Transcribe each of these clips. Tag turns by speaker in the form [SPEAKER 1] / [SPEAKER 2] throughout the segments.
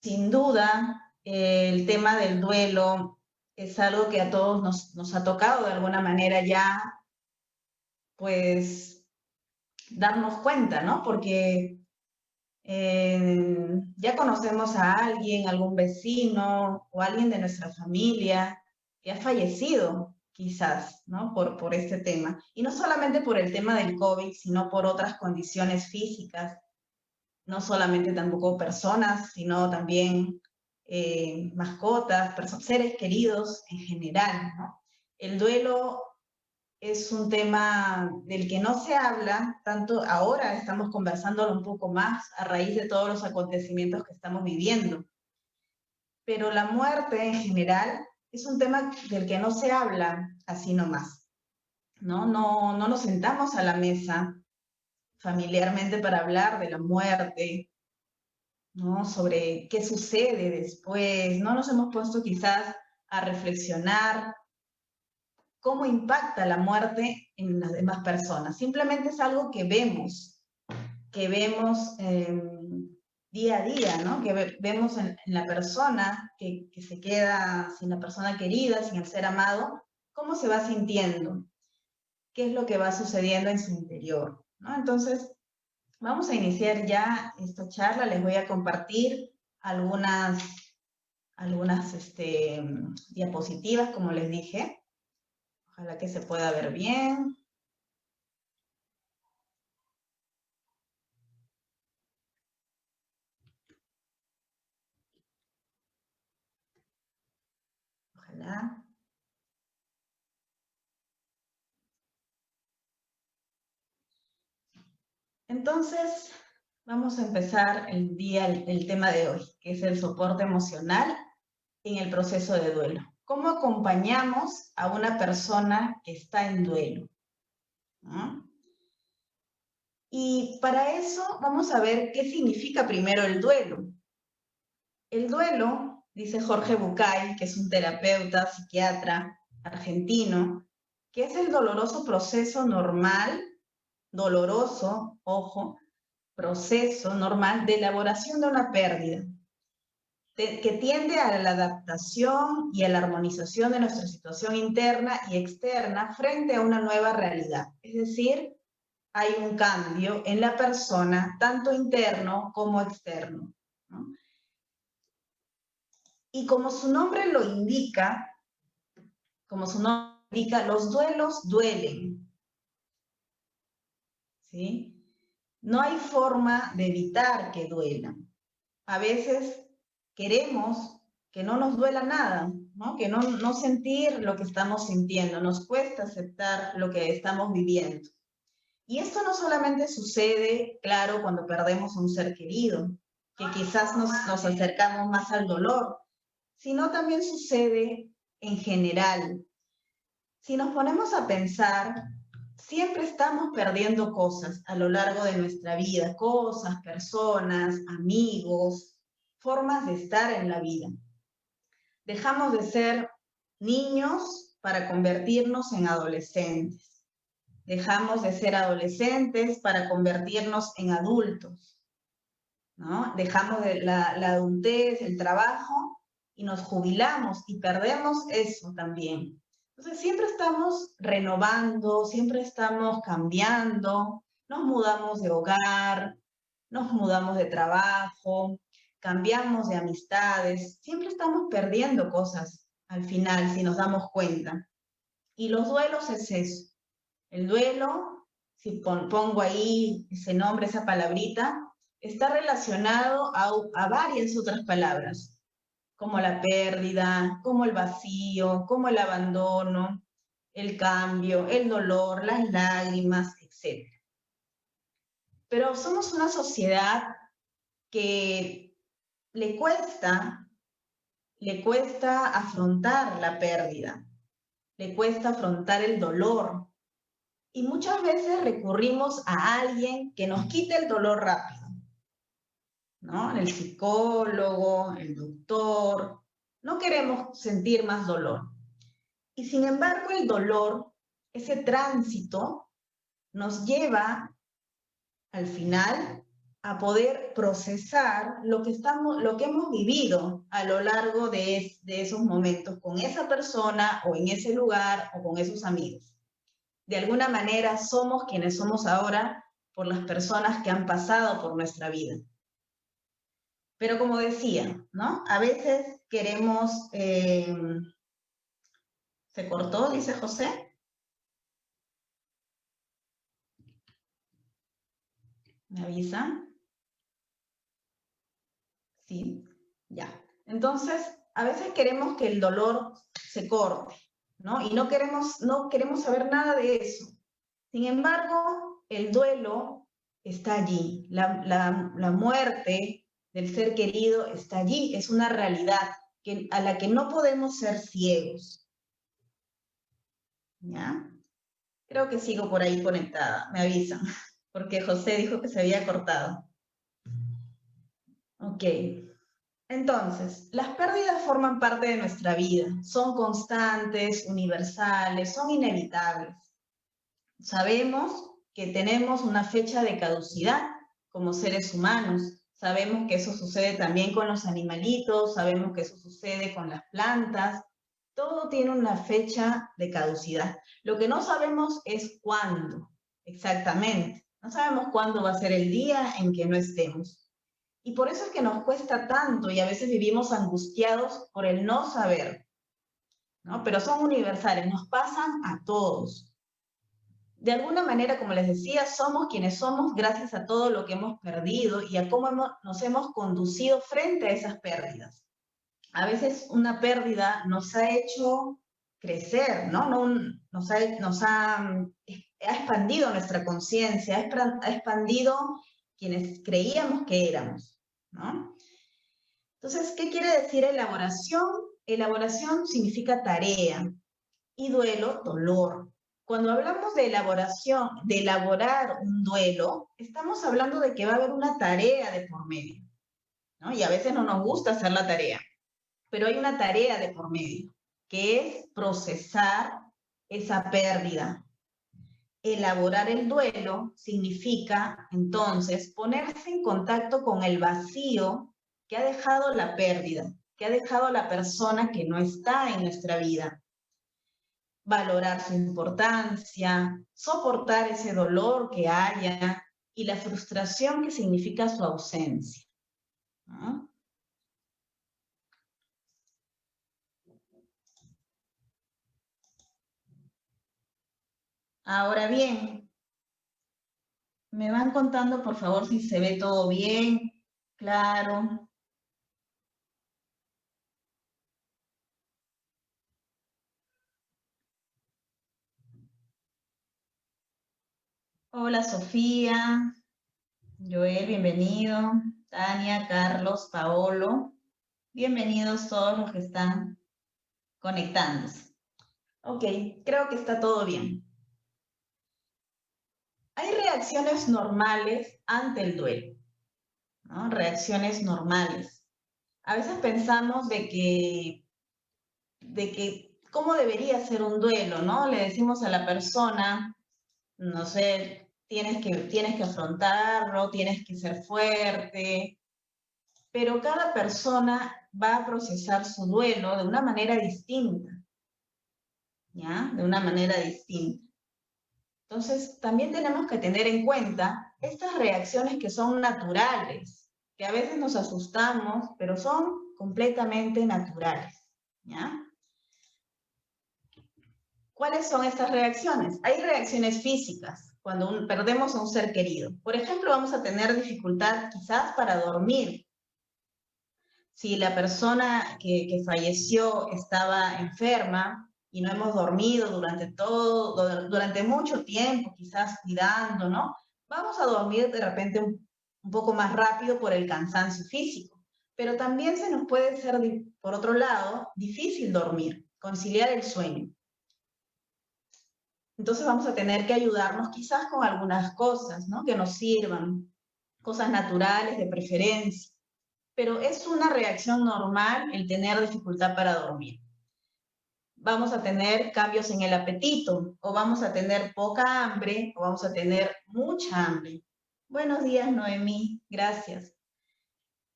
[SPEAKER 1] Sin duda, el tema del duelo es algo que a todos nos ha tocado de alguna manera ya, pues, darnos cuenta, ¿no? Porque ya conocemos a alguien, algún vecino o alguien de nuestra familia que ha fallecido, quizás, ¿no? Por este tema. Y no solamente por el tema del COVID, sino por otras condiciones físicas, no solamente tampoco personas, sino también mascotas, seres queridos en general, ¿no? El duelo es un tema del que no se habla, tanto ahora estamos conversándolo un poco más a raíz de todos los acontecimientos que estamos viviendo. Pero la muerte en general es un tema del que no se habla así nomás, ¿no? No nos sentamos a la mesa familiarmente para hablar de la muerte, ¿no? Sobre qué sucede después. No nos hemos puesto quizás a reflexionar cómo impacta la muerte en las demás personas. Simplemente es algo que vemos día a día, ¿no? Que vemos en la persona que se queda sin la persona querida, sin el ser amado, cómo se va sintiendo, qué es lo que va sucediendo en su interior, ¿no? Entonces, vamos a iniciar ya esta charla. Les voy a compartir algunas diapositivas, como les dije. Ojalá que se pueda ver bien. Ojalá. Entonces, vamos a empezar el tema de hoy, que es el soporte emocional en el proceso de duelo. ¿Cómo acompañamos a una persona que está en duelo? ¿No? Y para eso vamos a ver qué significa primero el duelo. El duelo, dice Jorge Bucay, que es un terapeuta, psiquiatra argentino, que es el doloroso proceso normal, doloroso, ojo, proceso normal de elaboración de una pérdida, que tiende a la adaptación y a la armonización de nuestra situación interna y externa frente a una nueva realidad. Es decir, hay un cambio en la persona, tanto interno como externo, ¿no? Y como su nombre lo indica, los duelos duelen, ¿sí? No hay forma de evitar que duelan. A veces queremos que no nos duela nada, ¿no? Que no sentir lo que estamos sintiendo, nos cuesta aceptar lo que estamos viviendo. Y esto no solamente sucede, claro, cuando perdemos a un ser querido, que quizás nos acercamos más al dolor, sino también sucede en general. Si nos ponemos a pensar, siempre estamos perdiendo cosas a lo largo de nuestra vida, cosas, personas, amigos, formas de estar en la vida. Dejamos de ser niños para convertirnos en adolescentes. Dejamos de ser adolescentes para convertirnos en adultos, ¿no? Dejamos de la adultez, el trabajo, y nos jubilamos y perdemos eso también. Entonces siempre estamos renovando, siempre estamos cambiando, nos mudamos de hogar, nos mudamos de trabajo, cambiamos de amistades, siempre estamos perdiendo cosas al final si nos damos cuenta. Y los duelos es eso. El duelo, si pongo ahí ese nombre, esa palabrita, está relacionado a varias otras palabras, como la pérdida, como el vacío, como el abandono, el cambio, el dolor, las lágrimas, etc. Pero somos una sociedad que le cuesta afrontar la pérdida, le cuesta afrontar el dolor, y muchas veces recurrimos a alguien que nos quite el dolor rápido, ¿no? El psicólogo, el doctor. No queremos sentir más dolor. Y sin embargo, el dolor, ese tránsito, nos lleva al final a poder procesar lo que hemos vivido a lo largo de esos momentos con esa persona o en ese lugar o con esos amigos. De alguna manera somos quienes somos ahora por las personas que han pasado por nuestra vida. Pero como decía, ¿no? A veces queremos... ¿Se cortó, dice José? ¿Me avisa? Sí, ya. Entonces, a veces queremos que el dolor se corte, ¿no? Y no queremos saber nada de eso. Sin embargo, el duelo está allí. La muerte del ser querido está allí. Es una realidad a la que no podemos ser ciegos. ¿Ya? Creo que sigo por ahí conectada. Me avisan. Porque José dijo que se había cortado. Ok. Entonces, las pérdidas forman parte de nuestra vida. Son constantes, universales, son inevitables. Sabemos que tenemos una fecha de caducidad como seres humanos. Sabemos que eso sucede también con los animalitos, sabemos que eso sucede con las plantas. Todo tiene una fecha de caducidad. Lo que no sabemos es cuándo, exactamente. No sabemos cuándo va a ser el día en que no estemos. Y por eso es que nos cuesta tanto y a veces vivimos angustiados por el no saber, ¿no? Pero son universales, nos pasan a todos. De alguna manera, como les decía, somos quienes somos gracias a todo lo que hemos perdido y a cómo nos hemos conducido frente a esas pérdidas. A veces una pérdida nos ha hecho crecer, ¿no? Ha expandido nuestra conciencia, ha expandido quienes creíamos que éramos, ¿no? Entonces, ¿qué quiere decir elaboración? Elaboración significa tarea y duelo, dolor. Cuando hablamos de elaboración, de elaborar un duelo, estamos hablando de que va a haber una tarea de por medio, ¿no? Y a veces no nos gusta hacer la tarea, pero hay una tarea de por medio, que es procesar esa pérdida. Elaborar el duelo significa, entonces, ponerse en contacto con el vacío que ha dejado la pérdida, que ha dejado la persona que no está en nuestra vida. Valorar su importancia, soportar ese dolor que haya y la frustración que significa su ausencia, ¿no? Ahora bien, me van contando por favor si se ve todo bien, claro. Hola Sofía, Joel, bienvenido. Tania, Carlos, Paolo, bienvenidos todos los que están conectándose. Ok, creo que está todo bien. Hay reacciones normales ante el duelo, ¿no? Reacciones normales. A veces pensamos de que cómo debería ser un duelo, ¿no? Le decimos a la persona, no sé, tienes que afrontarlo, tienes que ser fuerte, pero cada persona va a procesar su duelo de una manera distinta, ¿ya? De una manera distinta. Entonces, también tenemos que tener en cuenta estas reacciones que son naturales, que a veces nos asustamos, pero son completamente naturales, ¿ya? ¿Cuáles son estas reacciones? Hay reacciones físicas, cuando perdemos a un ser querido. Por ejemplo, vamos a tener dificultad quizás para dormir. Si la persona que falleció estaba enferma y no hemos dormido durante mucho tiempo, quizás cuidando, ¿no? Vamos a dormir de repente un poco más rápido por el cansancio físico. Pero también se nos puede ser, por otro lado, difícil dormir, conciliar el sueño. Entonces vamos a tener que ayudarnos quizás con algunas cosas, ¿no? Que nos sirvan, cosas naturales de preferencia. Pero es una reacción normal el tener dificultad para dormir. Vamos a tener cambios en el apetito, o vamos a tener poca hambre, o vamos a tener mucha hambre. Buenos días, Noemí, gracias.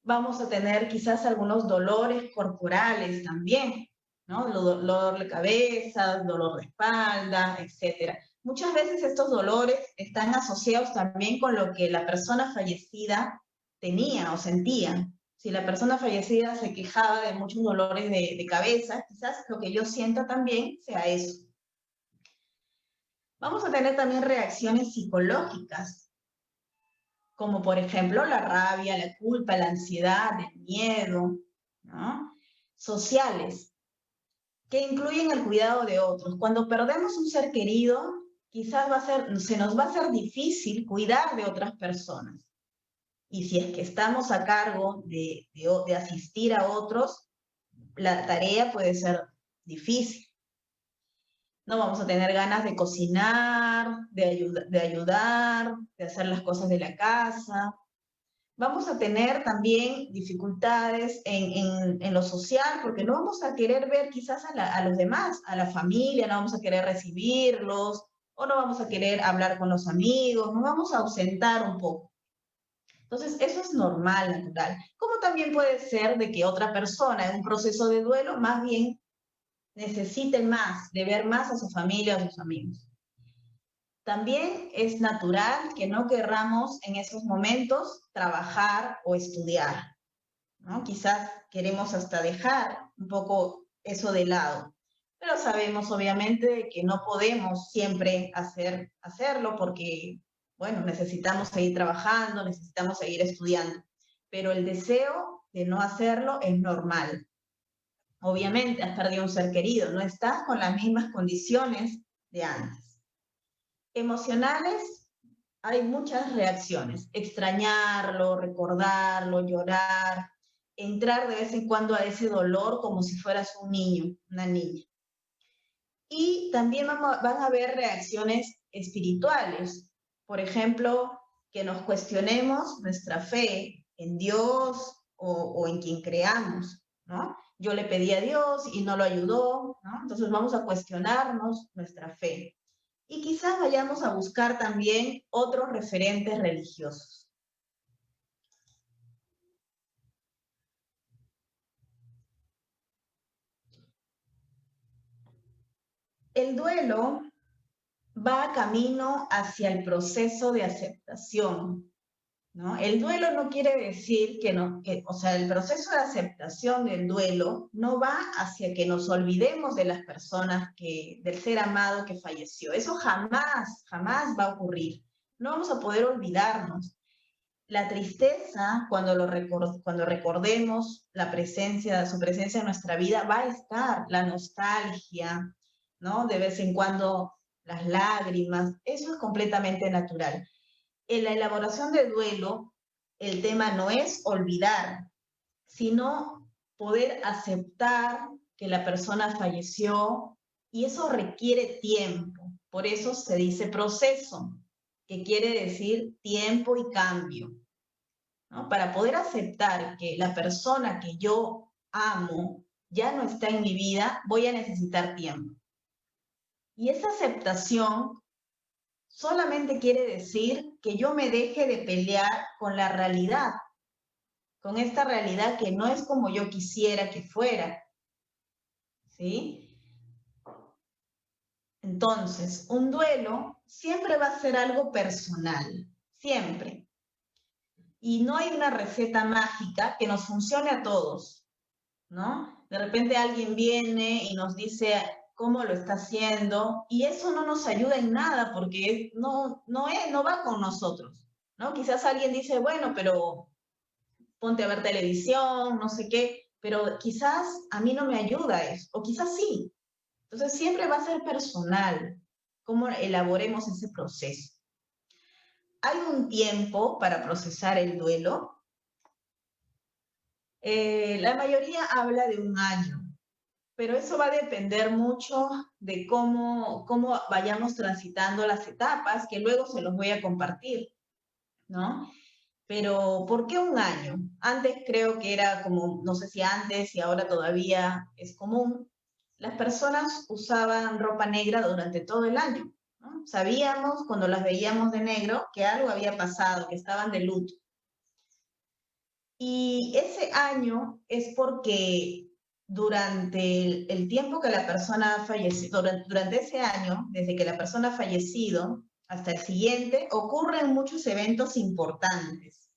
[SPEAKER 1] Vamos a tener quizás algunos dolores corporales también, ¿no? Dolor de cabeza, dolor de espalda, etcétera. Muchas veces estos dolores están asociados también con lo que la persona fallecida tenía o sentía. Si la persona fallecida se quejaba de muchos dolores de cabeza, quizás lo que yo sienta también sea eso. Vamos a tener también reacciones psicológicas, como por ejemplo la rabia, la culpa, la ansiedad, el miedo, ¿no? Sociales, que incluyen el cuidado de otros. Cuando perdemos un ser querido, quizás se nos va a ser difícil cuidar de otras personas. Y si es que estamos a cargo de asistir a otros, la tarea puede ser difícil. No vamos a tener ganas de cocinar, de ayudar, de hacer las cosas de la casa. Vamos a tener también dificultades en lo social, porque no vamos a querer ver quizás a los demás, a la familia, no vamos a querer recibirlos, o no vamos a querer hablar con los amigos, nos vamos a ausentar un poco. Entonces, eso es normal, natural. Como también puede ser de que otra persona en un proceso de duelo más bien necesite más, de ver más a su familia, a sus amigos. También es natural que no querramos en esos momentos trabajar o estudiar, ¿no? Quizás queremos hasta dejar un poco eso de lado, pero sabemos obviamente que no podemos siempre hacerlo porque, bueno, necesitamos seguir trabajando, necesitamos seguir estudiando, pero el deseo de no hacerlo es normal. Obviamente has perdido un ser querido, no estás con las mismas condiciones de antes. Emocionales, hay muchas reacciones. Extrañarlo, recordarlo, llorar, entrar de vez en cuando a ese dolor como si fueras un niño, una niña. Y también van a haber reacciones espirituales. Por ejemplo, que nos cuestionemos nuestra fe en Dios o en quien creamos, ¿no? Yo le pedí a Dios y no lo ayudó, ¿no? Entonces vamos a cuestionarnos nuestra fe. Y quizás vayamos a buscar también otros referentes religiosos. El duelo va camino hacia el proceso de aceptación, ¿no? El duelo no quiere decir o sea, el proceso de aceptación del duelo no va hacia que nos olvidemos de las personas del ser amado que falleció. Eso jamás, jamás va a ocurrir. No vamos a poder olvidarnos. La tristeza, cuando recordemos su presencia en nuestra vida, va a estar la nostalgia, ¿no? De vez en cuando las lágrimas, eso es completamente natural. En la elaboración de duelo, el tema no es olvidar, sino poder aceptar que la persona falleció y eso requiere tiempo. Por eso se dice proceso, que quiere decir tiempo y cambio, ¿no? Para poder aceptar que la persona que yo amo ya no está en mi vida, voy a necesitar tiempo. Y esa aceptación solamente quiere decir que yo me deje de pelear con la realidad, con esta realidad que no es como yo quisiera que fuera, ¿sí? Entonces, un duelo siempre va a ser algo personal, siempre. Y no hay una receta mágica que nos funcione a todos, ¿no? De repente alguien viene y nos dice cómo lo está haciendo y eso no nos ayuda en nada porque no va con nosotros, ¿no? Quizás alguien dice, bueno, pero ponte a ver televisión, no sé qué, pero quizás a mí no me ayuda eso, o quizás sí. Entonces siempre va a ser personal cómo elaboremos ese proceso. ¿Hay un tiempo para procesar el duelo? La mayoría habla de un año, pero eso va a depender mucho de cómo vayamos transitando las etapas, que luego se los voy a compartir, ¿no? Pero ¿por qué un año? Antes creo que era como, no sé si antes y ahora todavía es común, las personas usaban ropa negra durante todo el año, ¿no? Sabíamos cuando las veíamos de negro que algo había pasado, que estaban de luto. Y ese año es porque durante el tiempo que la persona ha fallecido, durante ese año, desde que la persona ha fallecido hasta el siguiente, ocurren muchos eventos importantes.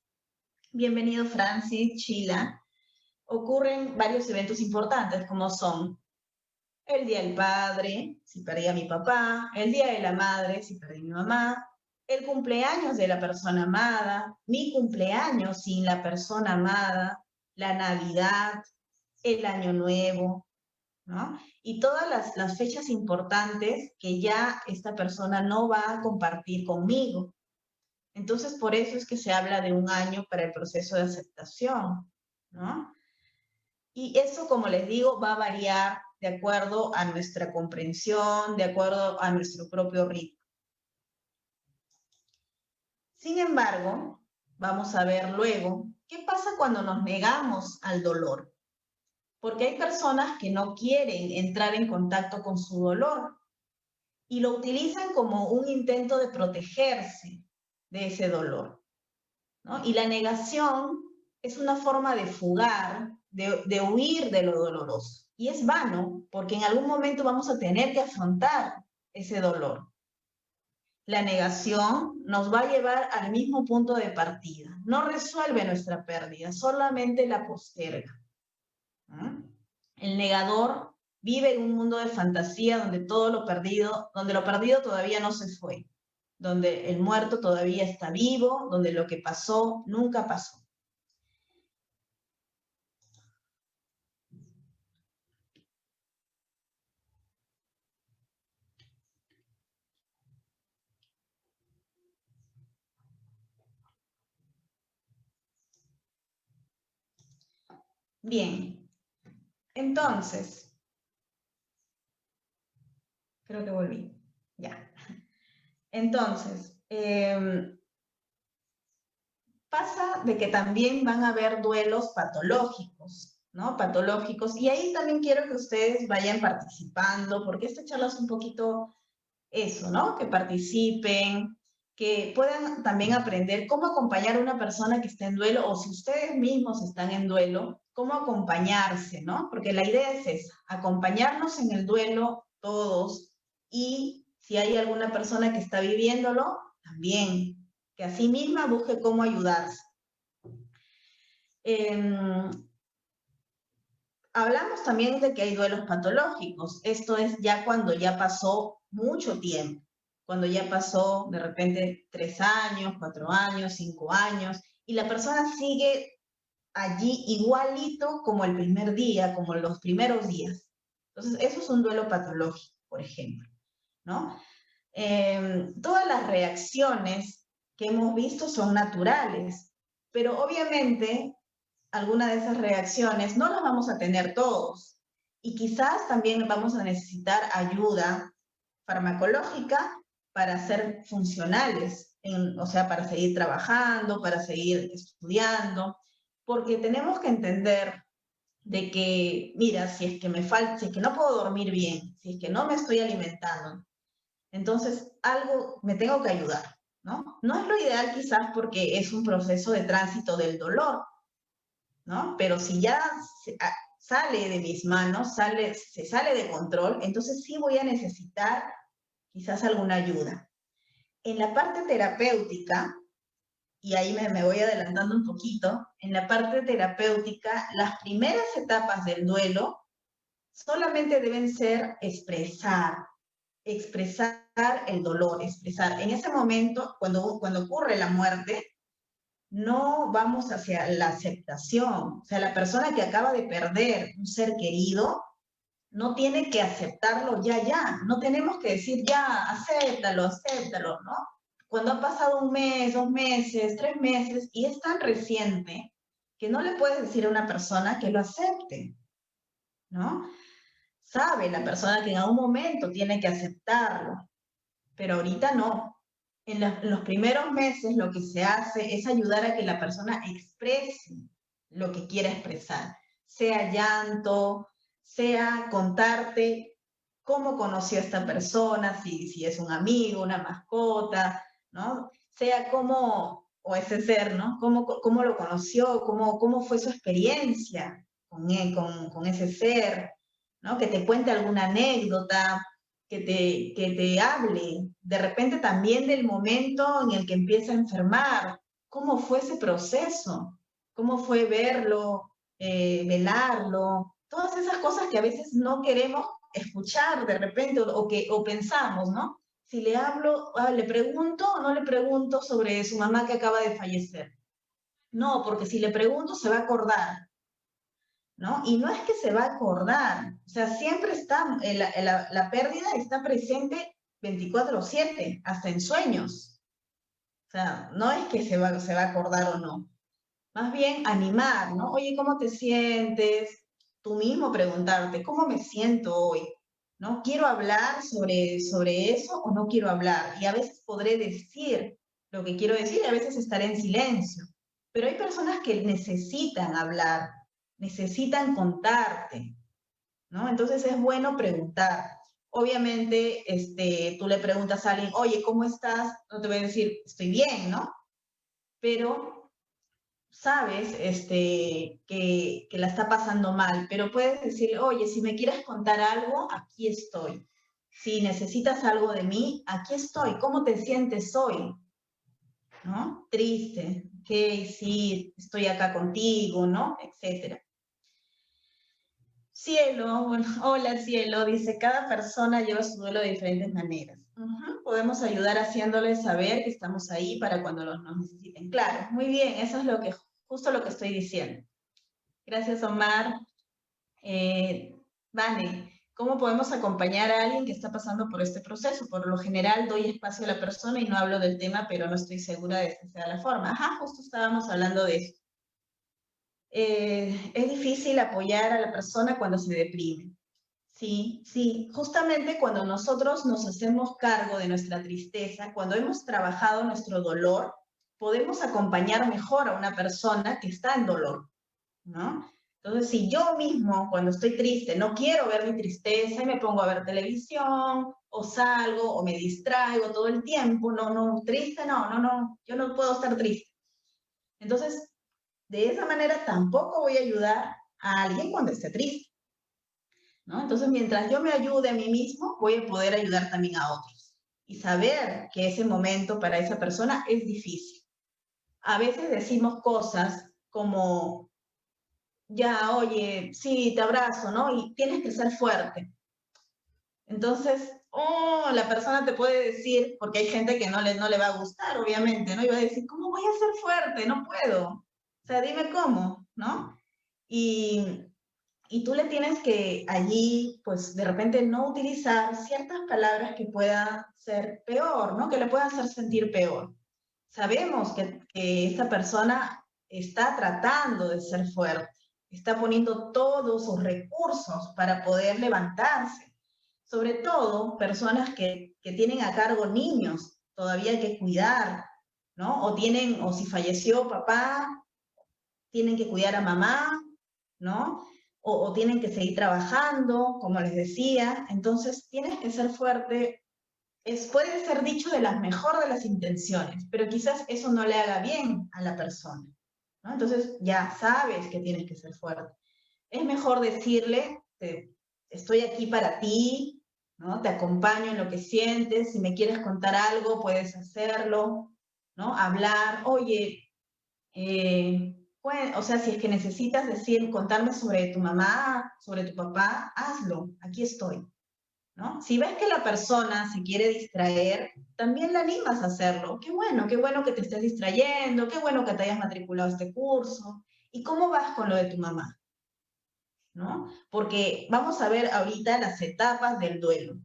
[SPEAKER 1] Bienvenido Francis, Sheila. Ocurren varios eventos importantes como son el Día del Padre, si perdí a mi papá, el Día de la Madre, si perdí a mi mamá, el cumpleaños de la persona amada, mi cumpleaños sin la persona amada, la Navidad, el Año Nuevo, ¿no? Y todas las fechas importantes que ya esta persona no va a compartir conmigo. Entonces, por eso es que se habla de un año para el proceso de aceptación, ¿no? Y eso, como les digo, va a variar de acuerdo a nuestra comprensión, de acuerdo a nuestro propio ritmo. Sin embargo, vamos a ver luego qué pasa cuando nos negamos al dolor. Porque hay personas que no quieren entrar en contacto con su dolor y lo utilizan como un intento de protegerse de ese dolor, ¿no? Y la negación es una forma de fugar, de huir de lo doloroso. Y es vano, porque en algún momento vamos a tener que afrontar ese dolor. La negación nos va a llevar al mismo punto de partida. No resuelve nuestra pérdida, solamente la posterga. El negador vive en un mundo de fantasía donde todo lo perdido, donde lo perdido todavía no se fue, donde el muerto todavía está vivo, donde lo que pasó nunca pasó. Bien, entonces, creo que volví, ya. Entonces, pasa de que también van a haber duelos patológicos, ¿no? Patológicos, y ahí también quiero que ustedes vayan participando, porque esta charla es un poquito eso, ¿no? Que participen, que puedan también aprender cómo acompañar a una persona que está en duelo, o si ustedes mismos están en duelo, cómo acompañarse, ¿no? Porque la idea es esa, acompañarnos en el duelo todos, y si hay alguna persona que está viviéndolo, también, que a sí misma busque cómo ayudarse. Hablamos también de que hay duelos patológicos. Esto es ya cuando ya pasó mucho tiempo, cuando ya pasó de repente 3 años, 4 años, 5 años, y la persona sigue allí igualito como el primer día, como los primeros días. Entonces, eso es un duelo patológico, por ejemplo, ¿no? Todas las reacciones que hemos visto son naturales, pero obviamente alguna de esas reacciones no las vamos a tener todos. Y quizás también vamos a necesitar ayuda farmacológica para ser funcionales, o sea, para seguir trabajando, para seguir estudiando, porque tenemos que entender de que, mira, si es que me falta, si es que no puedo dormir bien, si es que no me estoy alimentando, entonces algo me tengo que ayudar, ¿no? No es lo ideal quizás porque es un proceso de tránsito del dolor, ¿no? Pero si ya sale de mis manos, se sale de control, entonces sí voy a necesitar quizás alguna ayuda. En la parte terapéutica, y ahí me voy adelantando un poquito, en la parte terapéutica, las primeras etapas del duelo solamente deben ser expresar el dolor, expresar. En ese momento, cuando ocurre la muerte, no vamos hacia la aceptación. O sea, la persona que acaba de perder un ser querido no tiene que aceptarlo ya. No tenemos que decir ya, acéptalo, ¿no? Cuando ha pasado 1 mes, 2 meses, 3 meses y es tan reciente que no le puedes decir a una persona que lo acepte, ¿no? Sabe la persona que en algún momento tiene que aceptarlo, pero ahorita no. En los primeros meses lo que se hace es ayudar a que la persona exprese lo que quiera expresar, sea llanto, sea contarte cómo conoció a esta persona, si es un amigo, una mascota, ¿no? Sea cómo, o ese ser, ¿no? Cómo lo conoció, cómo fue su experiencia con ese ser, ¿no? Que te cuente alguna anécdota, que te hable, de repente también del momento en el que empieza a enfermar, cómo fue ese proceso, cómo fue verlo, velarlo, todas esas cosas que a veces no queremos escuchar de repente o pensamos, ¿no? Si le hablo, le pregunto o no le pregunto sobre su mamá que acaba de fallecer. No, porque si le pregunto se va a acordar, ¿no? Y no es que se va a acordar, o sea, siempre está, la pérdida está presente 24/7, hasta en sueños. O sea, no es que se va a acordar o no. Más bien animar, ¿no? Oye, ¿cómo te sientes? Tú mismo preguntarte, ¿cómo me siento hoy? ¿No? ¿Quiero hablar sobre eso o no quiero hablar? Y a veces podré decir lo que quiero decir y a veces estaré en silencio. Pero hay personas que necesitan hablar, necesitan contarte, ¿no? Entonces es bueno preguntar. Obviamente, tú le preguntas a alguien, oye, ¿cómo estás? No te voy a decir, estoy bien, ¿no? Pero sabes que la está pasando mal, pero puedes decirle, oye, si me quieres contar algo, aquí estoy. Si necesitas algo de mí, aquí estoy. ¿Cómo te sientes hoy? ¿No? Triste. Ok, sí, estoy acá contigo, ¿no? Etcétera. Cielo, bueno, hola cielo, dice, cada persona lleva su duelo de diferentes maneras. Podemos ayudar haciéndoles saber que estamos ahí para cuando nos necesiten. Claro, muy bien, eso es justo lo que estoy diciendo. Gracias, Omar. Vane, ¿cómo podemos acompañar a alguien que está pasando por este proceso? Por lo general doy espacio a la persona y no hablo del tema, pero no estoy segura de que sea la forma. Ajá, justo estábamos hablando de eso. Es difícil apoyar a la persona cuando se deprime. Sí, sí, justamente cuando nosotros nos hacemos cargo de nuestra tristeza, cuando hemos trabajado nuestro dolor, podemos acompañar mejor a una persona que está en dolor, ¿no? Entonces, si yo mismo, cuando estoy triste, no quiero ver mi tristeza y me pongo a ver televisión, o salgo, o me distraigo todo el tiempo, no, no, triste, no, no, no, yo no puedo estar triste. Entonces, de esa manera tampoco voy a ayudar a alguien cuando esté triste, ¿no? Entonces, mientras yo me ayude a mí mismo, voy a poder ayudar también a otros. Y saber que ese momento para esa persona es difícil. A veces decimos cosas como, ya, oye, sí, te abrazo, ¿no? Y tienes que ser fuerte. Entonces, la persona te puede decir, porque hay gente que no le va a gustar, obviamente, ¿no? Y va a decir, ¿cómo voy a ser fuerte? No puedo. O sea, dime cómo, ¿no? Y, y tú le tienes que allí, pues, de repente no utilizar ciertas palabras que puedan ser peor, ¿no? Que le puedan hacer sentir peor. Sabemos que esta persona está tratando de ser fuerte, está poniendo todos sus recursos para poder levantarse. Sobre todo personas que tienen a cargo niños, todavía hay que cuidar, ¿no? O si falleció papá, tienen que cuidar a mamá, ¿no? O tienen que seguir trabajando, como les decía. Entonces, tienes que ser fuerte. Puede ser dicho de la mejor de las intenciones, pero quizás eso no le haga bien a la persona, ¿no? Entonces, ya sabes que tienes que ser fuerte. Es mejor decirle, estoy aquí para ti, ¿no? Te acompaño en lo que sientes, si me quieres contar algo, puedes hacerlo, ¿no? Hablar, oye, o sea, si es que necesitas decir, contarme sobre tu mamá, sobre tu papá, hazlo, aquí estoy, ¿no? Si ves que la persona se quiere distraer, también la animas a hacerlo. Qué bueno que te estés distrayendo, qué bueno que te hayas matriculado a este curso. ¿Y cómo vas con lo de tu mamá? ¿No? Porque vamos a ver ahorita las etapas del duelo.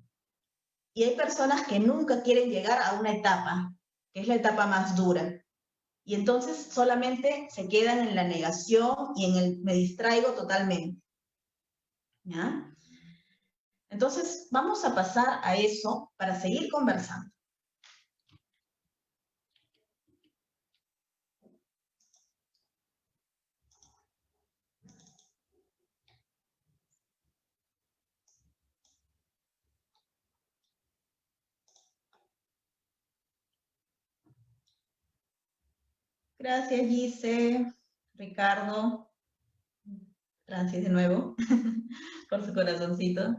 [SPEAKER 1] Y hay personas que nunca quieren llegar a una etapa, que es la etapa más dura. Y entonces solamente se quedan en la negación y en el me distraigo totalmente. ¿Ya? Entonces vamos a pasar a eso para seguir conversando. Gracias, Gise, Ricardo, Francis de nuevo, por su corazoncito.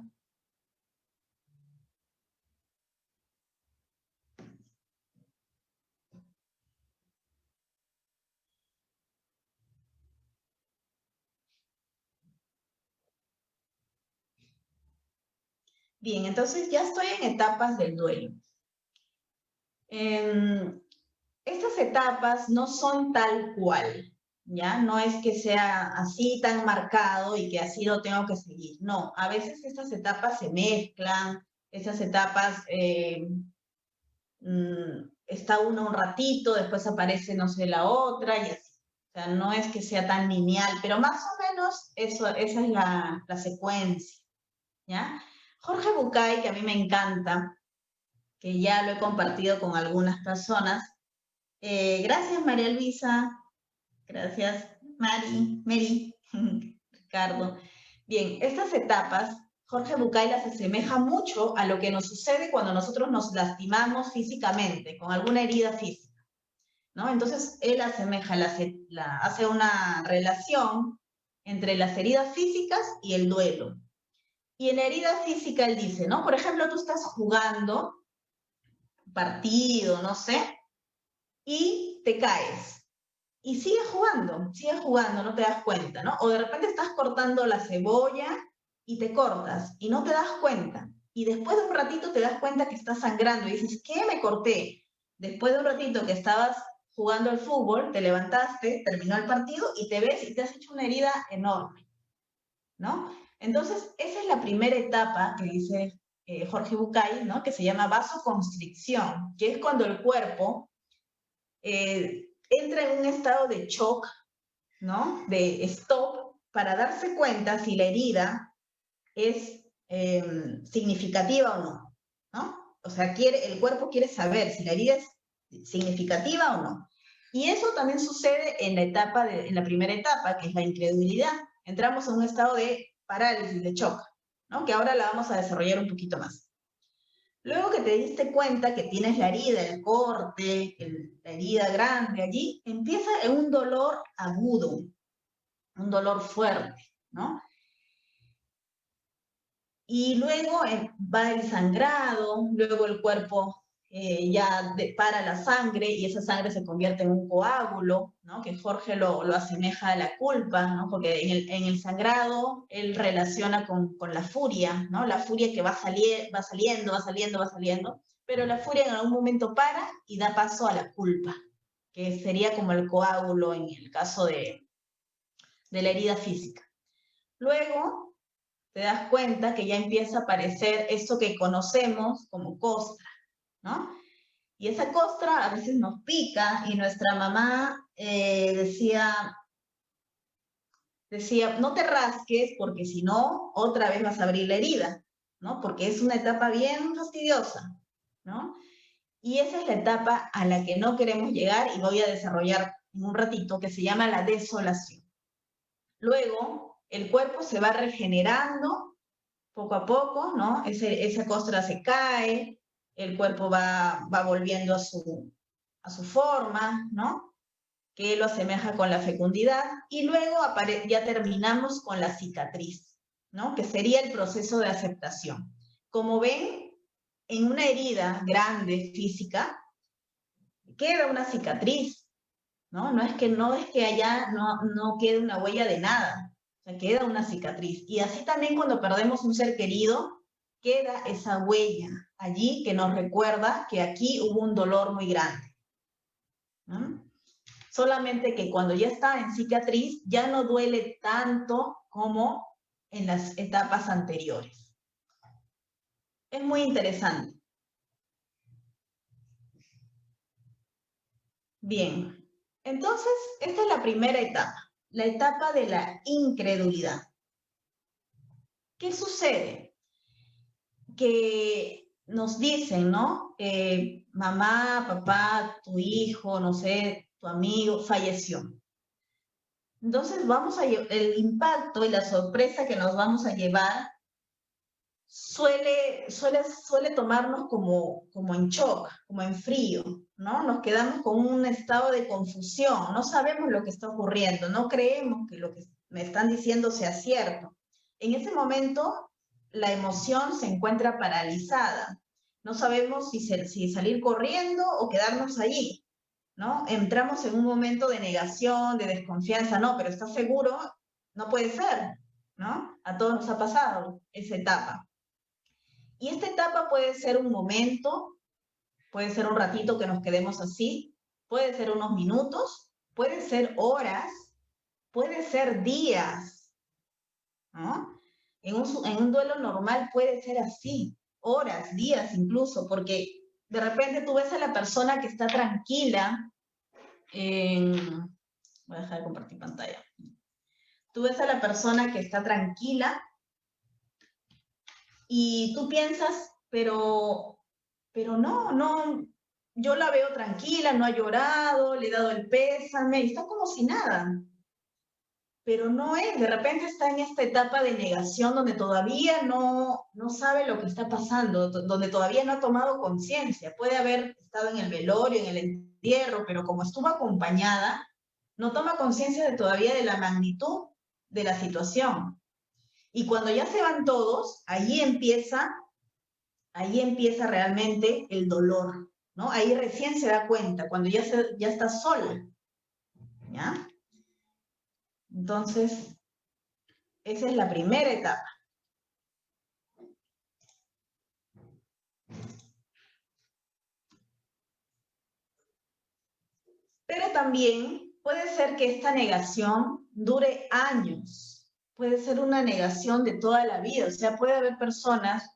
[SPEAKER 1] Bien, entonces ya estoy en etapas del duelo. Estas etapas no son tal cual, ¿ya? No es que sea así tan marcado y que así lo tengo que seguir. No, a veces estas etapas se mezclan, esas etapas está una un ratito, después aparece, no sé, la otra y así. O sea, no es que sea tan lineal, pero más o menos esa es la secuencia, ¿ya? Jorge Bucay, que a mí me encanta, que ya lo he compartido con algunas personas. Gracias, María Luisa. Gracias, Mary, Ricardo. Bien, estas etapas, Jorge Bucay las asemeja mucho a lo que nos sucede cuando nosotros nos lastimamos físicamente, con alguna herida física, ¿no? Entonces, él asemeja, hace una relación entre las heridas físicas y el duelo. Y en la herida física él dice, ¿no? Por ejemplo, tú estás jugando partido, no sé, y te caes. Y sigues jugando, no te das cuenta, ¿no? O de repente estás cortando la cebolla y te cortas y no te das cuenta. Y después de un ratito te das cuenta que estás sangrando y dices, ¿qué me corté? Después de un ratito que estabas jugando al fútbol, te levantaste, terminó el partido y te ves y te has hecho una herida enorme, ¿no? Entonces, esa es la primera etapa que dice Jorge Bucay, ¿no? Que se llama vasoconstricción, que es cuando el cuerpo entra en un estado de shock, ¿no? De stop, para darse cuenta si la herida es significativa o no, ¿no? O sea, el cuerpo quiere saber si la herida es significativa o no. Y eso también sucede en en la primera etapa, que es la incredulidad. Entramos en un estado de parálisis, de shock, ¿no? Que ahora la vamos a desarrollar un poquito más. Luego que te diste cuenta que tienes la herida, el corte, la herida grande allí, empieza un dolor agudo, un dolor fuerte, ¿no? Y luego va el sangrado, luego el cuerpo ya para la sangre y esa sangre se convierte en un coágulo, ¿no? Que Jorge lo asemeja a la culpa, ¿no? Porque en el sangrado él relaciona con la furia, ¿no? La furia que va saliendo, pero la furia en algún momento para y da paso a la culpa, que sería como el coágulo en el caso de la herida física. Luego te das cuenta que ya empieza a aparecer esto que conocemos como costra, ¿no? Y esa costra a veces nos pica y nuestra mamá decía, no te rasques porque si no, otra vez vas a abrir la herida, ¿no? Porque es una etapa bien fastidiosa, ¿no? Y esa es la etapa a la que no queremos llegar y voy a desarrollar en un ratito, que se llama la desolación. Luego, el cuerpo se va regenerando poco a poco, ¿no? Esa costra se cae, el cuerpo va volviendo a su forma, ¿no? Que lo asemeja con la fecundidad, y luego ya terminamos con la cicatriz, ¿no? Que sería el proceso de aceptación. Como ven, en una herida grande física, queda una cicatriz, ¿no? No es que allá no quede una huella de nada, o sea, queda una cicatriz. Y así también cuando perdemos un ser querido, queda esa huella allí que nos recuerda que aquí hubo un dolor muy grande, ¿no? Solamente que cuando ya está en cicatriz, ya no duele tanto como en las etapas anteriores. Es muy interesante. Bien, entonces esta es la primera etapa, la etapa de la incredulidad. ¿Qué sucede? Que nos dicen, ¿no? Mamá, papá, tu hijo, no sé, tu amigo, falleció. Entonces el impacto y la sorpresa que nos vamos a llevar suele tomarnos como en shock, como en frío, ¿no? Nos quedamos con un estado de confusión, no sabemos lo que está ocurriendo, no creemos que lo que me están diciendo sea cierto. En ese momento, la emoción se encuentra paralizada. No sabemos si salir corriendo o quedarnos allí, ¿no? Entramos en un momento de negación, de desconfianza, no, pero ¿estás seguro? No puede ser, ¿no? A todos nos ha pasado esa etapa. Y esta etapa puede ser un momento, puede ser un ratito que nos quedemos así, puede ser unos minutos, puede ser horas, puede ser días, ¿no? En un duelo normal puede ser así, horas, días incluso, porque de repente tú ves a la persona que está tranquila, voy a dejar de compartir pantalla. Tú ves a la persona que está tranquila y tú piensas, pero no, yo la veo tranquila, no ha llorado, le he dado el pésame, y está como si nada. Pero no es, de repente está en esta etapa de negación donde todavía no sabe lo que está pasando, donde todavía no ha tomado conciencia. Puede haber estado en el velorio, en el entierro, pero como estuvo acompañada, no toma conciencia de todavía de la magnitud de la situación. Y cuando ya se van todos, ahí empieza realmente el dolor, ¿no? Ahí recién se da cuenta, cuando ya está sola, ¿ya? Entonces, esa es la primera etapa. Pero también puede ser que esta negación dure años, puede ser una negación de toda la vida, o sea, puede haber personas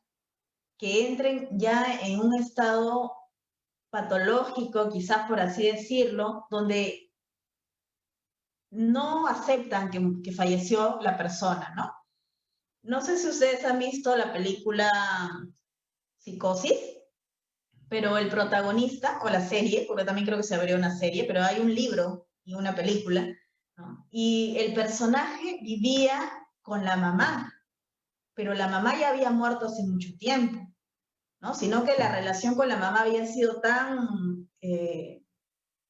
[SPEAKER 1] que entren ya en un estado patológico, quizás por así decirlo, donde no aceptan que falleció la persona, ¿no? No sé si ustedes han visto la película Psicosis, pero el protagonista, o la serie, porque también creo que se abrió una serie, pero hay un libro y una película, ¿no? Y el personaje vivía con la mamá, pero la mamá ya había muerto hace mucho tiempo, ¿no? Sino que la relación con la mamá había sido tan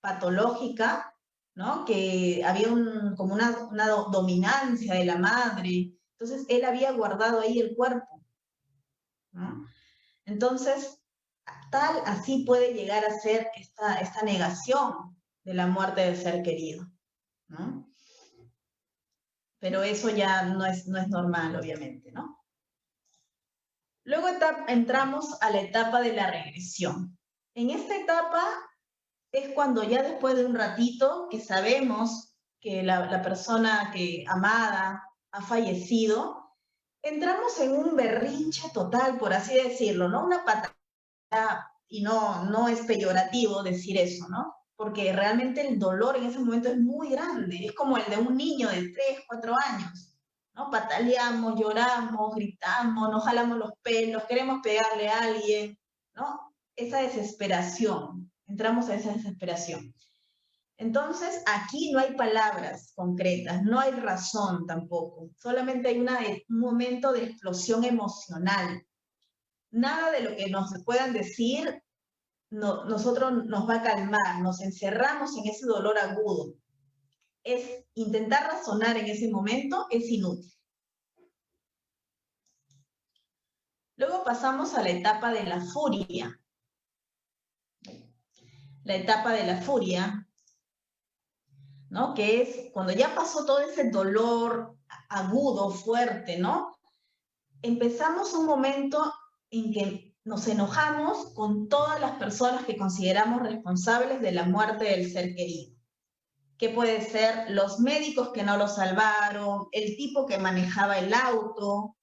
[SPEAKER 1] patológica, ¿no? Que había como una dominancia de la madre. Entonces, él había guardado ahí el cuerpo, ¿no? Entonces, así puede llegar a ser esta negación de la muerte del ser querido, ¿no? Pero eso ya no es normal, obviamente, ¿no? Luego entramos a la etapa de la regresión. En esta etapa es cuando ya después de un ratito que sabemos que la persona amada ha fallecido, entramos en un berrinche total, por así decirlo, ¿no? Una patada, y no es peyorativo decir eso, ¿no? Porque realmente el dolor en ese momento es muy grande, es como el de un niño de 3, 4 años, ¿no? Pataleamos, lloramos, gritamos, nos jalamos los pelos, queremos pegarle a alguien, ¿no? Esa desesperación, entramos a esa desesperación. Entonces, aquí no hay palabras concretas, no hay razón tampoco, solamente hay un momento de explosión emocional. Nada de lo que nos puedan decir nosotros nos va a calmar, nos encerramos en ese dolor agudo. Es intentar razonar en ese momento es inútil. Luego pasamos a la etapa de la furia. La etapa de la furia, ¿no? Que es cuando ya pasó todo ese dolor agudo, fuerte, ¿no? Empezamos un momento en que nos enojamos con todas las personas que consideramos responsables de la muerte del ser querido. Que puede ser los médicos que no lo salvaron, el tipo que manejaba el auto,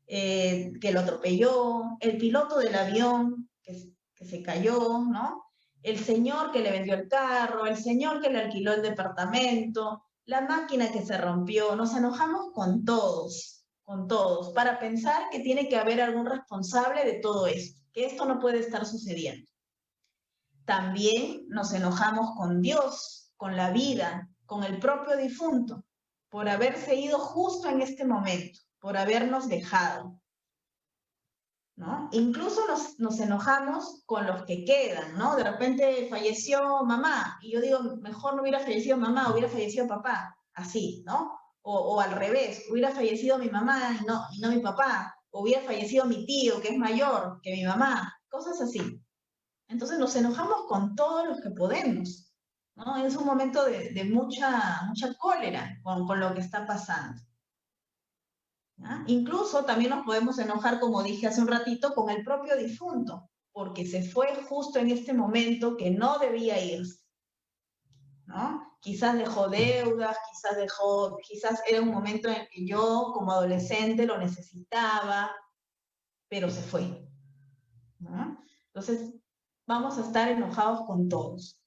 [SPEAKER 1] que lo atropelló, el piloto del avión que se cayó, ¿no? El señor que le vendió el carro, el señor que le alquiló el departamento, la máquina que se rompió. Nos enojamos con todos, para pensar que tiene que haber algún responsable de todo esto, que esto no puede estar sucediendo. También nos enojamos con Dios, con la vida, con el propio difunto, por haberse ido justo en este momento, por habernos dejado. ¿no? Incluso nos enojamos con los que quedan, ¿no? De repente falleció mamá, y yo digo, mejor no hubiera fallecido mamá, hubiera fallecido papá, así, ¿no? O al revés, hubiera fallecido mi mamá y no mi papá, o hubiera fallecido mi tío, que es mayor que mi mamá, cosas así. Entonces nos enojamos con todos los que podemos, ¿no? Es un momento de mucha cólera con lo que está pasando. ¿Ya? Incluso también nos podemos enojar, como dije hace un ratito, con el propio difunto, porque se fue justo en este momento que no debía irse, ¿no? Quizás dejó deudas, quizás era un momento en el que yo como adolescente lo necesitaba, pero se fue, ¿no? Entonces, vamos a estar enojados con todos.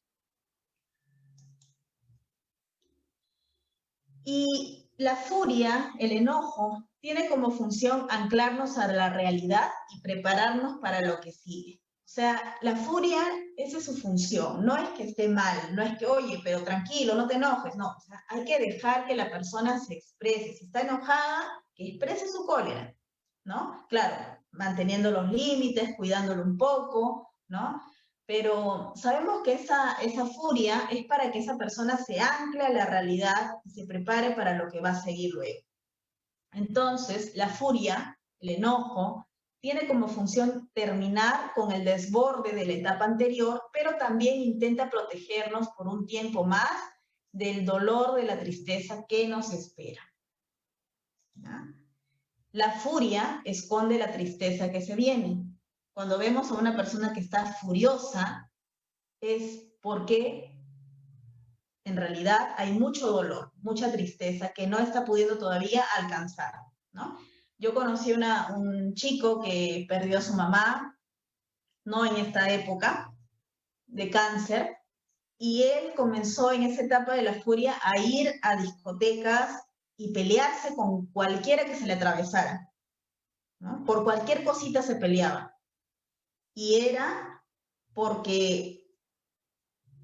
[SPEAKER 1] Y la furia, el enojo, tiene como función anclarnos a la realidad y prepararnos para lo que sigue. O sea, la furia, esa es su función. No es que esté mal, no es que, oye, pero tranquilo, no te enojes. No, o sea, hay que dejar que la persona se exprese. Si está enojada, que exprese su cólera, ¿no? Claro, manteniendo los límites, cuidándolo un poco, ¿no? Pero sabemos que esa furia es para que esa persona se ancle a la realidad y se prepare para lo que va a seguir luego. Entonces, la furia, el enojo, tiene como función terminar con el desborde de la etapa anterior, pero también intenta protegernos por un tiempo más del dolor, de la tristeza que nos espera. ¿Ya? La furia esconde la tristeza que se viene. Cuando vemos a una persona que está furiosa, es porque en realidad hay mucho dolor, mucha tristeza que no está pudiendo todavía alcanzar, ¿no? Yo conocí un chico que perdió a su mamá, no en esta época, de cáncer, y él comenzó en esa etapa de la furia a ir a discotecas y pelearse con cualquiera que se le atravesara, ¿no? Por cualquier cosita se peleaba. Y era porque,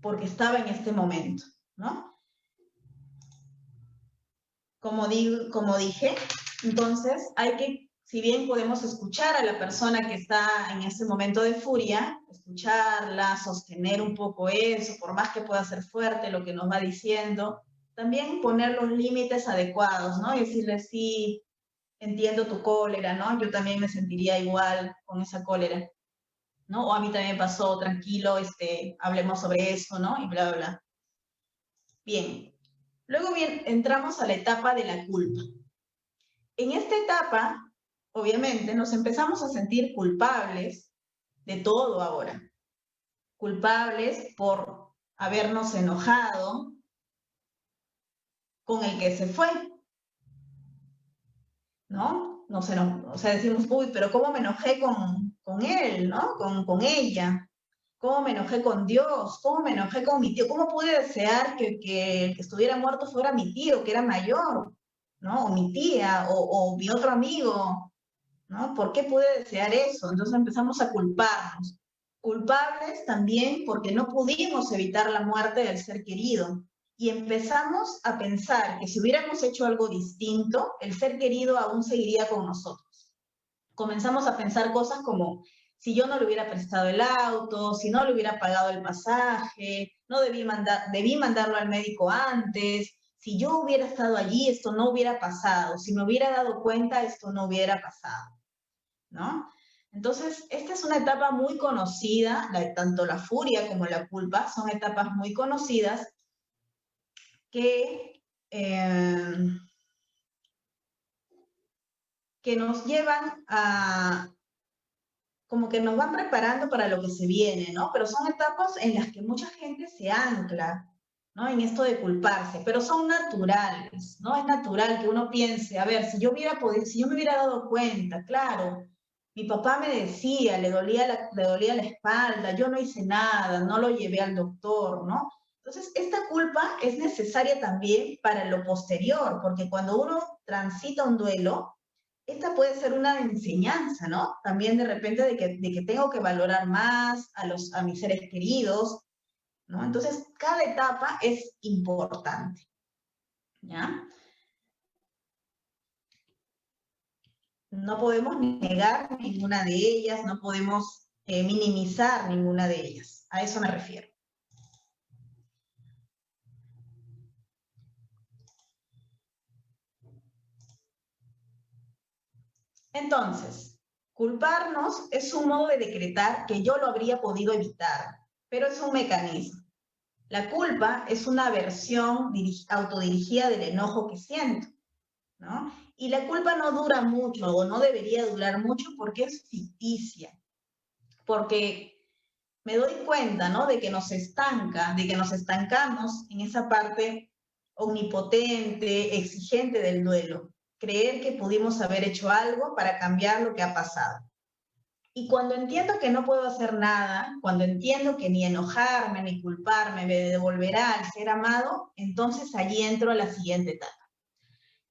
[SPEAKER 1] porque estaba en este momento, ¿no? Como dije, entonces hay que, si bien podemos escuchar a la persona que está en ese momento de furia, escucharla, sostener un poco eso, por más que pueda ser fuerte lo que nos va diciendo, también poner los límites adecuados, ¿no? Y decirle, sí, entiendo tu cólera, ¿no? Yo también me sentiría igual con esa cólera, ¿no? O a mí también me pasó, tranquilo, hablemos sobre eso, ¿no? Y bla, bla, bla. Bien. Luego bien, entramos a la etapa de la culpa. En esta etapa, obviamente, nos empezamos a sentir culpables de todo ahora. Culpables por habernos enojado con el que se fue, ¿no? O sea, decimos, uy, pero ¿cómo me enojé con él, ¿no? Con ella. ¿Cómo me enojé con Dios? ¿Cómo me enojé con mi tío? ¿Cómo pude desear que el que estuviera muerto fuera mi tío, que era mayor? ¿No? O mi tía, o mi otro amigo, ¿no? ¿Por qué pude desear eso? Entonces empezamos a culparnos. Culpables también porque no pudimos evitar la muerte del ser querido. Y empezamos a pensar que si hubiéramos hecho algo distinto, el ser querido aún seguiría con nosotros. Comenzamos a pensar cosas como, si yo no le hubiera prestado el auto, si no le hubiera pagado el pasaje, no debí mandarlo al médico antes, si yo hubiera estado allí, esto no hubiera pasado, si me hubiera dado cuenta, esto no hubiera pasado, ¿no? Entonces, esta es una etapa muy conocida, tanto la furia como la culpa son etapas muy conocidas que, que nos llevan a, como que nos van preparando para lo que se viene, ¿no? Pero son etapas en las que mucha gente se ancla, ¿no? En esto de culparse, pero son naturales, ¿no? Es natural que uno piense, a ver, si yo me hubiera dado cuenta, claro, mi papá me decía, le dolía la espalda, yo no hice nada, no lo llevé al doctor, ¿no? Entonces, esta culpa es necesaria también para lo posterior, porque cuando uno transita un duelo, esta puede ser una enseñanza, ¿no? También de repente de que tengo que valorar más a mis seres queridos, ¿no? Entonces, cada etapa es importante, ¿ya? No podemos negar ninguna de ellas, no podemos minimizar ninguna de ellas. A eso me refiero. Entonces, culparnos es un modo de decretar que yo lo habría podido evitar, pero es un mecanismo. La culpa es una versión autodirigida del enojo que siento, ¿no? Y la culpa no dura mucho o no debería durar mucho porque es ficticia, porque me doy cuenta, ¿no? De que nos estanca, de que nos estancamos en esa parte omnipotente, exigente del duelo. Creer que pudimos haber hecho algo para cambiar lo que ha pasado. Y cuando entiendo que no puedo hacer nada, cuando entiendo que ni enojarme ni culparme me devolverá al ser amado, entonces allí entro a la siguiente etapa.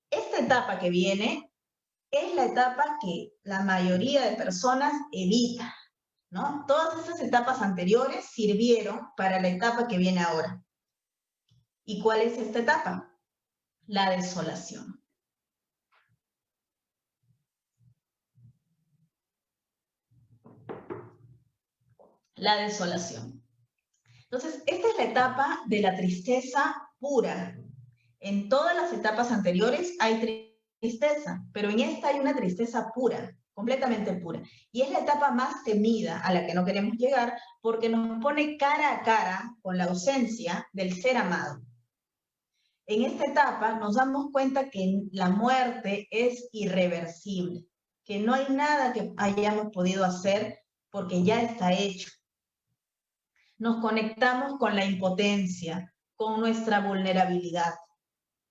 [SPEAKER 1] Esta etapa que viene es la etapa que la mayoría de personas evita, ¿no? Todas esas etapas anteriores sirvieron para la etapa que viene ahora. ¿Y cuál es esta etapa? La desolación. La desolación. Entonces, esta es la etapa de la tristeza pura. En todas las etapas anteriores hay tristeza, pero en esta hay una tristeza pura, completamente pura. Y es la etapa más temida a la que no queremos llegar porque nos pone cara a cara con la ausencia del ser amado. En esta etapa nos damos cuenta que la muerte es irreversible, que no hay nada que hayamos podido hacer porque ya está hecho. Nos conectamos con la impotencia, con nuestra vulnerabilidad.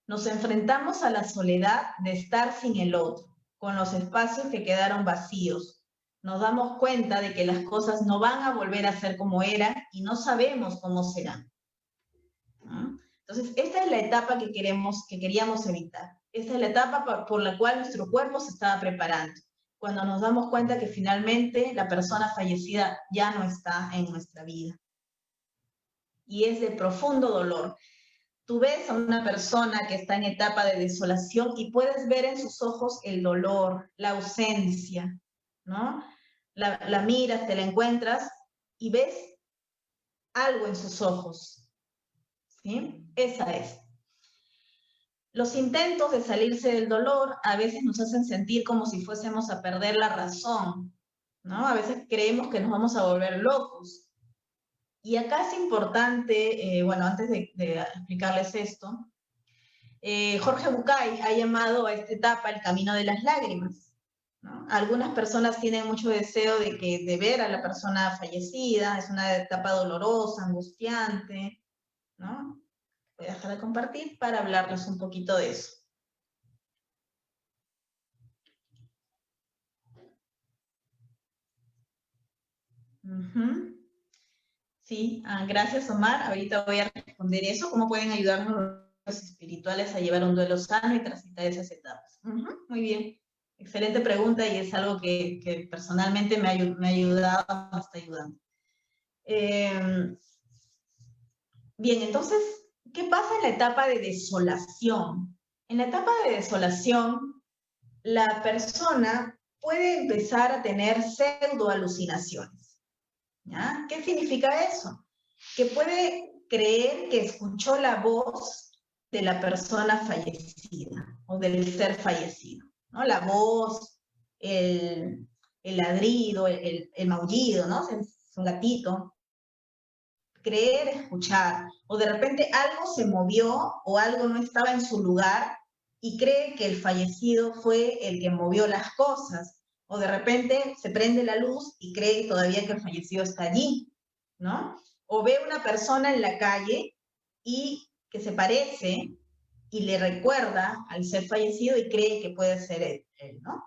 [SPEAKER 1] Nos enfrentamos a la soledad de estar sin el otro, con los espacios que quedaron vacíos. Nos damos cuenta de que las cosas no van a volver a ser como eran y no sabemos cómo serán. Entonces, esta es la etapa que queríamos evitar. Esta es la etapa por la cual nuestro cuerpo se estaba preparando. Cuando nos damos cuenta que finalmente la persona fallecida ya no está en nuestra vida. Y es de profundo dolor. Tú ves a una persona que está en etapa de desolación y puedes ver en sus ojos el dolor, la ausencia, ¿no? La miras, te la encuentras y ves algo en sus ojos, ¿sí? Esa es. Los intentos de salirse del dolor a veces nos hacen sentir como si fuésemos a perder la razón, ¿no? A veces creemos que nos vamos a volver locos. Y acá es importante, bueno, antes de explicarles esto, Jorge Bucay ha llamado a esta etapa el camino de las lágrimas, ¿no? Algunas personas tienen mucho deseo de ver a la persona fallecida, es una etapa dolorosa, angustiante, ¿no? Voy a dejar de compartir para hablarles un poquito de eso. Sí, gracias Omar. Ahorita voy a responder eso. ¿Cómo pueden ayudarnos los espirituales a llevar un duelo sano y transitar esas etapas? Muy bien. Excelente pregunta y es algo que personalmente me ha ayudado, me está ayudando. Bien, entonces, ¿qué pasa en la etapa de desolación? En la etapa de desolación, la persona puede empezar a tener pseudoalucinaciones. ¿Ya? ¿Qué significa eso? Que puede creer que escuchó la voz de la persona fallecida o del ser fallecido, ¿no? La voz, el ladrido, el maullido, ¿no? Es un gatito. Creer, escuchar, o de repente algo se movió o algo no estaba en su lugar y cree que el fallecido fue el que movió las cosas, o de repente se prende la luz y cree todavía que el fallecido está allí, ¿no? O ve una persona en la calle y que se parece y le recuerda al ser fallecido y cree que puede ser él, ¿no?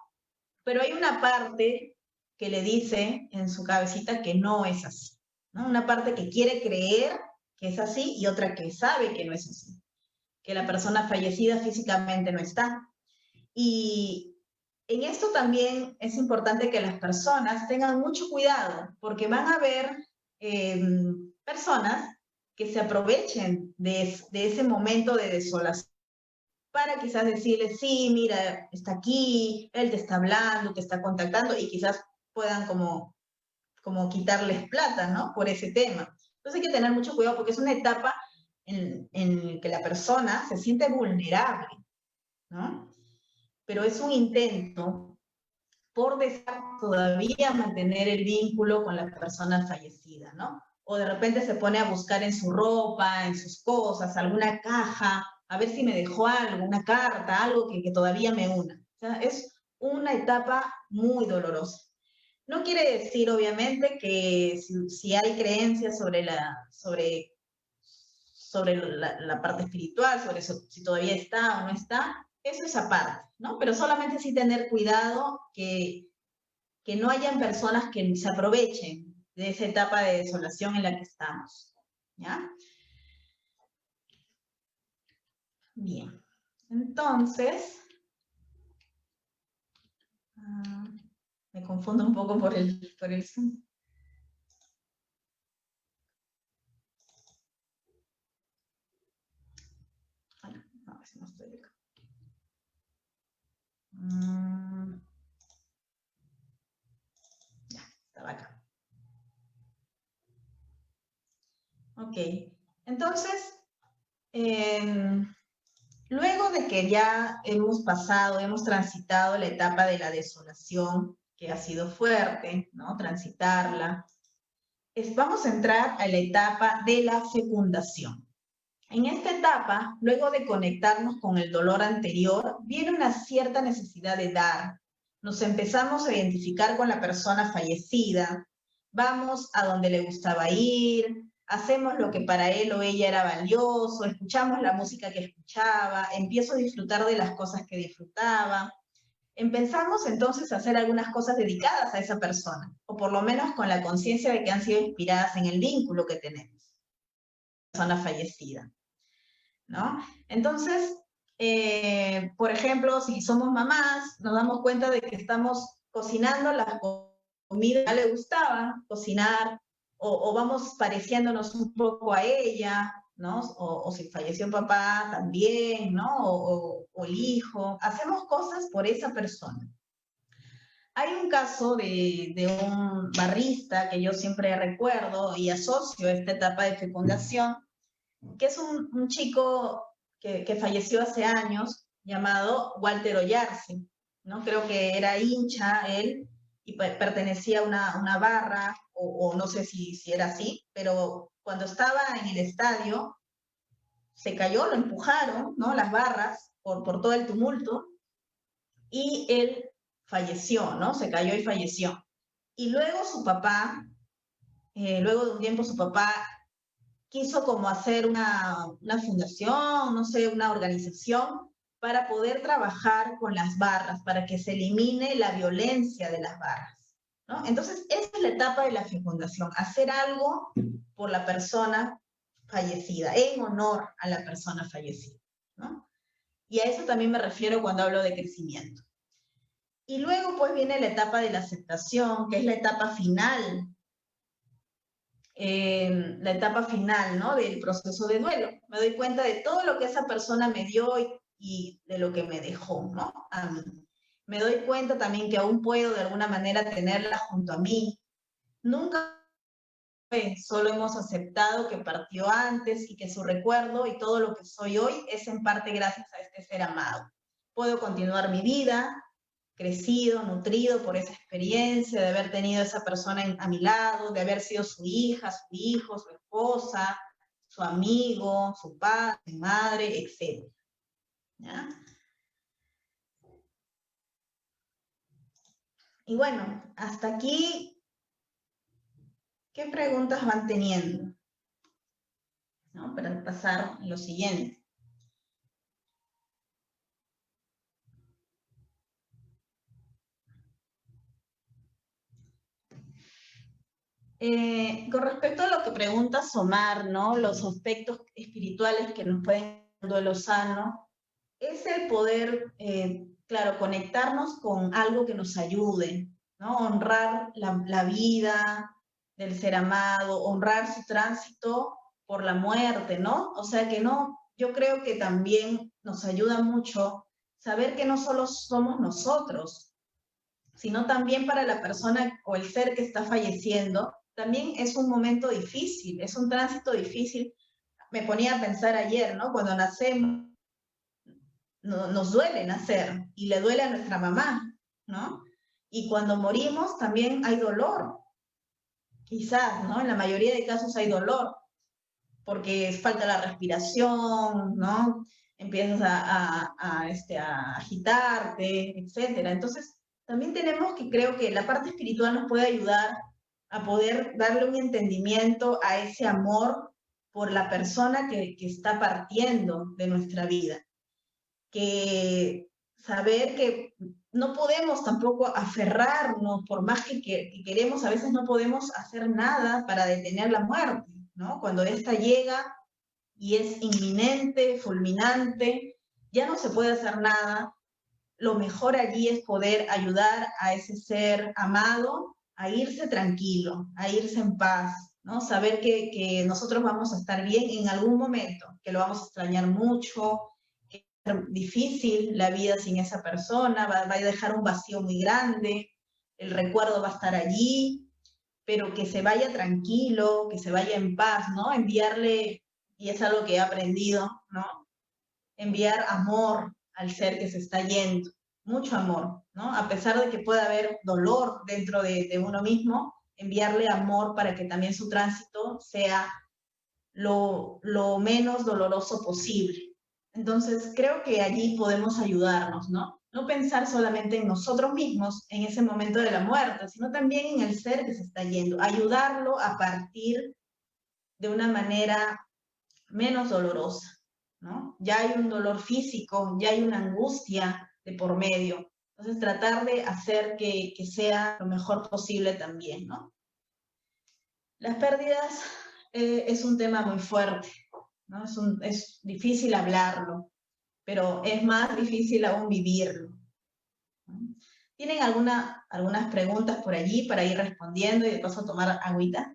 [SPEAKER 1] Pero hay una parte que le dice en su cabecita que no es así, ¿no? Una parte que quiere creer que es así y otra que sabe que no es así, que la persona fallecida físicamente no está. Y en esto también es importante que las personas tengan mucho cuidado, porque van a haber personas que se aprovechen de ese momento de desolación para quizás decirle, sí, mira, está aquí, él te está hablando, te está contactando, y quizás puedan como quitarles plata, ¿no? Por ese tema. Entonces hay que tener mucho cuidado porque es una etapa en que la persona se siente vulnerable, ¿no? Pero es un intento por desear todavía mantener el vínculo con la persona fallecida, ¿no? O de repente se pone a buscar en su ropa, en sus cosas, alguna caja, a ver si me dejó algo, una carta, algo que todavía me una. O sea, es una etapa muy dolorosa. No quiere decir, obviamente, que si hay creencias sobre la parte espiritual, sobre eso, si todavía está o no está, eso es aparte, ¿no? Pero solamente sí tener cuidado que no hayan personas que se aprovechen de esa etapa de desolación en la que estamos, ¿ya? Bien, entonces, me confundo un poco por el Zoom. No, a ver si no estoy acá. Ya, estaba acá. Ok, entonces, luego de que ya hemos pasado, hemos transitado la etapa de la desolación, que ha sido fuerte, ¿no? Transitarla, vamos a entrar a la etapa de la fecundación. En esta etapa, luego de conectarnos con el dolor anterior, viene una cierta necesidad de dar. Nos empezamos a identificar con la persona fallecida, vamos a donde le gustaba ir, hacemos lo que para él o ella era valioso, escuchamos la música que escuchaba, empiezo a disfrutar de las cosas que disfrutaba. Empezamos entonces a hacer algunas cosas dedicadas a esa persona, o por lo menos con la conciencia de que han sido inspiradas en el vínculo que tenemos con la persona fallecida, ¿no? Entonces, por ejemplo, si somos mamás, nos damos cuenta de que estamos cocinando las comidas que le gustaban cocinar, o vamos pareciéndonos un poco a ella, ¿no? O si falleció papá también, ¿no? O el hijo. Hacemos cosas por esa persona. Hay un caso de un barrista que yo siempre recuerdo y asocio a esta etapa de fecundación, que es un chico que falleció hace años, llamado Walter Oyarce, ¿no? Creo que era hincha él y pertenecía a una barra, o no sé si era así, pero cuando estaba en el estadio, se cayó, lo empujaron, ¿no? Las barras, por todo el tumulto, y él falleció, ¿no? Se cayó y falleció. Y luego su papá, luego de un tiempo su papá quiso como hacer una fundación, no sé, una organización para poder trabajar con las barras, para que se elimine la violencia de las barras, ¿no? Entonces, esa es la etapa de la fecundación, hacer algo por la persona fallecida, en honor a la persona fallecida, ¿no? Y a eso también me refiero cuando hablo de crecimiento. Y luego pues viene la etapa de la aceptación, que es la etapa final, ¿no? Del proceso de duelo. Me doy cuenta de todo lo que esa persona me dio y de lo que me dejó, ¿no? A mí. Me doy cuenta también que aún puedo de alguna manera tenerla junto a mí. Nunca fue, solo hemos aceptado que partió antes y que su recuerdo y todo lo que soy hoy es en parte gracias a este ser amado. Puedo continuar mi vida, crecido, nutrido por esa experiencia, de haber tenido a esa persona a mi lado, de haber sido su hija, su hijo, su esposa, su amigo, su padre, su madre, etc. ¿Ya? Y bueno, hasta aquí, ¿qué preguntas van teniendo? ¿No? Para pasar a lo siguiente. Con respecto a lo que pregunta Somar, ¿no? Los aspectos espirituales que nos pueden dar el duelo sano, es el poder, claro, conectarnos con algo que nos ayude, ¿no? Honrar la vida del ser amado, honrar su tránsito por la muerte, ¿no? O sea que no, yo creo que también nos ayuda mucho saber que no solo somos nosotros, sino también para la persona o el ser que está falleciendo, también es un momento difícil, es un tránsito difícil. Me ponía a pensar ayer, ¿no? Cuando nacemos, nos duele nacer y le duele a nuestra mamá, ¿no? Y cuando morimos también hay dolor, quizás, ¿no? En la mayoría de casos hay dolor, porque falta la respiración, ¿no? Empiezas a agitarte, etcétera. Entonces, también tenemos que, creo que la parte espiritual nos puede ayudar a poder darle un entendimiento a ese amor por la persona que está partiendo de nuestra vida. Que saber que no podemos tampoco aferrarnos, por más que queremos, a veces no podemos hacer nada para detener la muerte, ¿no? Cuando esta llega y es inminente, fulminante, ya no se puede hacer nada. Lo mejor allí es poder ayudar a ese ser amado a irse tranquilo, a irse en paz, ¿no? Saber que nosotros vamos a estar bien en algún momento, que lo vamos a extrañar mucho, que va a ser difícil la vida sin esa persona, va a dejar un vacío muy grande, el recuerdo va a estar allí, pero que se vaya tranquilo, que se vaya en paz, ¿no? Enviarle, y es algo que he aprendido, ¿no? Enviar amor al ser que se está yendo, mucho amor, ¿no? A pesar de que pueda haber dolor dentro de uno mismo, enviarle amor para que también su tránsito sea lo menos doloroso posible. Entonces, creo que allí podemos ayudarnos, ¿no? No pensar solamente en nosotros mismos en ese momento de la muerte, sino también en el ser que se está yendo, ayudarlo a partir de una manera menos dolorosa, ¿no? Ya hay un dolor físico, ya hay una angustia de por medio. Entonces, tratar de hacer que sea lo mejor posible también, ¿no? Las pérdidas es un tema muy fuerte, ¿no? Es difícil hablarlo, pero es más difícil aún vivirlo, ¿no? ¿Tienen algunas preguntas por allí para ir respondiendo y de paso tomar agüita?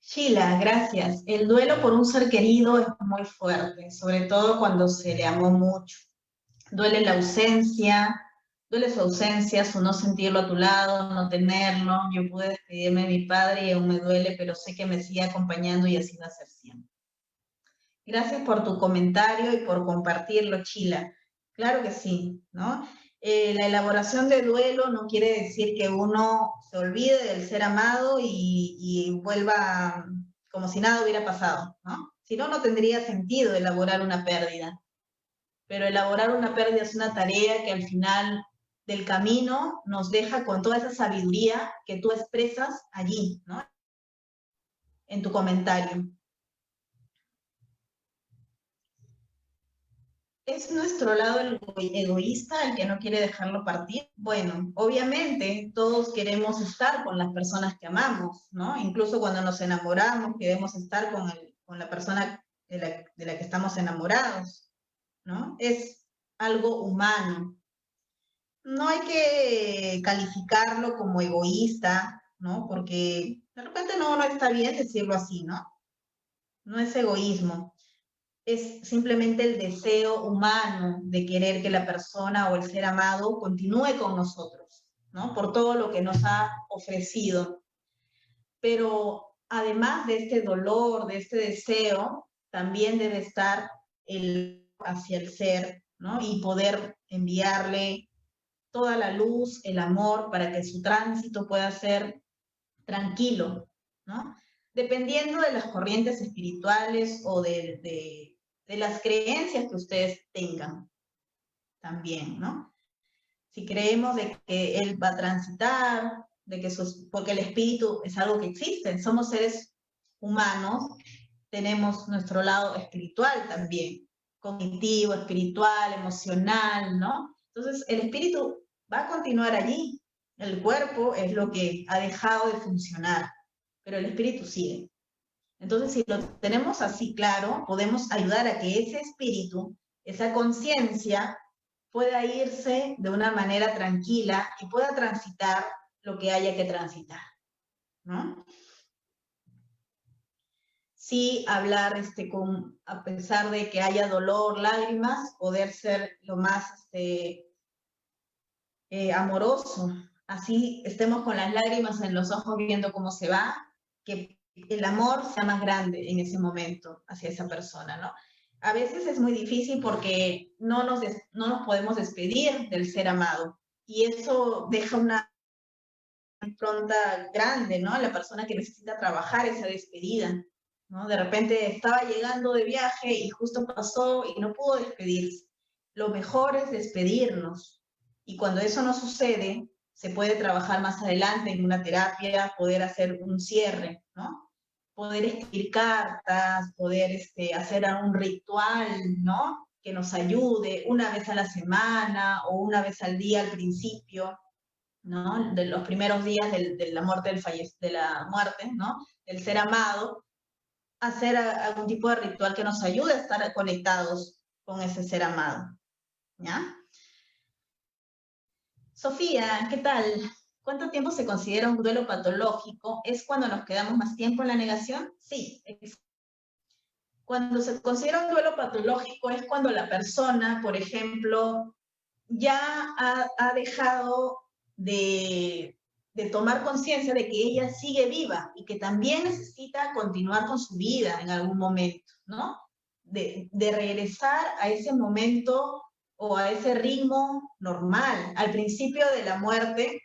[SPEAKER 1] Sheila, gracias. El duelo por un ser querido es muy fuerte, sobre todo cuando se le amó mucho. Duele la ausencia, duele su ausencia, su no sentirlo a tu lado, no tenerlo. Yo pude despedirme de mi padre y aún me duele, pero sé que me sigue acompañando y así va a ser siempre. Gracias por tu comentario y por compartirlo, Chila. Claro que sí, ¿no? La elaboración de duelo no quiere decir que uno se olvide del ser amado y vuelva como si nada hubiera pasado, ¿no? Si no, no tendría sentido elaborar una pérdida. Pero elaborar una pérdida es una tarea que al final del camino nos deja con toda esa sabiduría que tú expresas allí, ¿no? En tu comentario. ¿Es nuestro lado egoísta el que no quiere dejarlo partir? Bueno, obviamente todos queremos estar con las personas que amamos, ¿no? Incluso cuando nos enamoramos queremos estar con la persona de la que estamos enamorados, ¿no? Es algo humano. No hay que calificarlo como egoísta, ¿no? Porque de repente no está bien decirlo así, ¿no? No es egoísmo. Es simplemente el deseo humano de querer que la persona o el ser amado continúe con nosotros, ¿no? Por todo lo que nos ha ofrecido. Pero además de este dolor, de este deseo, también debe estar hacia el ser, ¿no? Y poder enviarle toda la luz, el amor, para que su tránsito pueda ser tranquilo, ¿no? Dependiendo de las corrientes espirituales o de las creencias que ustedes tengan también, ¿no? Si creemos de que él va a transitar porque el espíritu es algo que existe, somos seres humanos, tenemos nuestro lado espiritual también, cognitivo, espiritual, emocional, ¿no? Entonces, el espíritu va a continuar allí, el cuerpo es lo que ha dejado de funcionar, pero el espíritu sigue. Entonces, si lo tenemos así claro, podemos ayudar a que ese espíritu, esa conciencia, pueda irse de una manera tranquila y pueda transitar lo que haya que transitar, ¿no? Sí, hablar a pesar de que haya dolor, lágrimas, poder ser lo más amoroso. Así estemos con las lágrimas en los ojos viendo cómo se va, que el amor sea más grande en ese momento hacia esa persona, ¿no? A veces es muy difícil porque no nos podemos despedir del ser amado y eso deja una impronta grande, ¿no? La persona que necesita trabajar esa despedida, ¿no? De repente estaba llegando de viaje y justo pasó y no pudo despedirse. Lo mejor es despedirnos. Y cuando eso no sucede, se puede trabajar más adelante en una terapia, poder hacer un cierre, ¿no? Poder escribir cartas, poder hacer un ritual, ¿no? Que nos ayude una vez a la semana o una vez al día al principio, ¿no? De los primeros días de la muerte, ¿no? Del ser amado, hacer algún tipo de ritual que nos ayude a estar conectados con ese ser amado, ¿ya? Sofía, ¿qué tal? ¿Cuánto tiempo se considera un duelo patológico? ¿Es cuando nos quedamos más tiempo en la negación? Sí. Cuando se considera un duelo patológico es cuando la persona, por ejemplo, ya ha dejado de tomar conciencia de que ella sigue viva y que también necesita continuar con su vida en algún momento, ¿no? De regresar a ese momento o a ese ritmo normal. Al principio de la muerte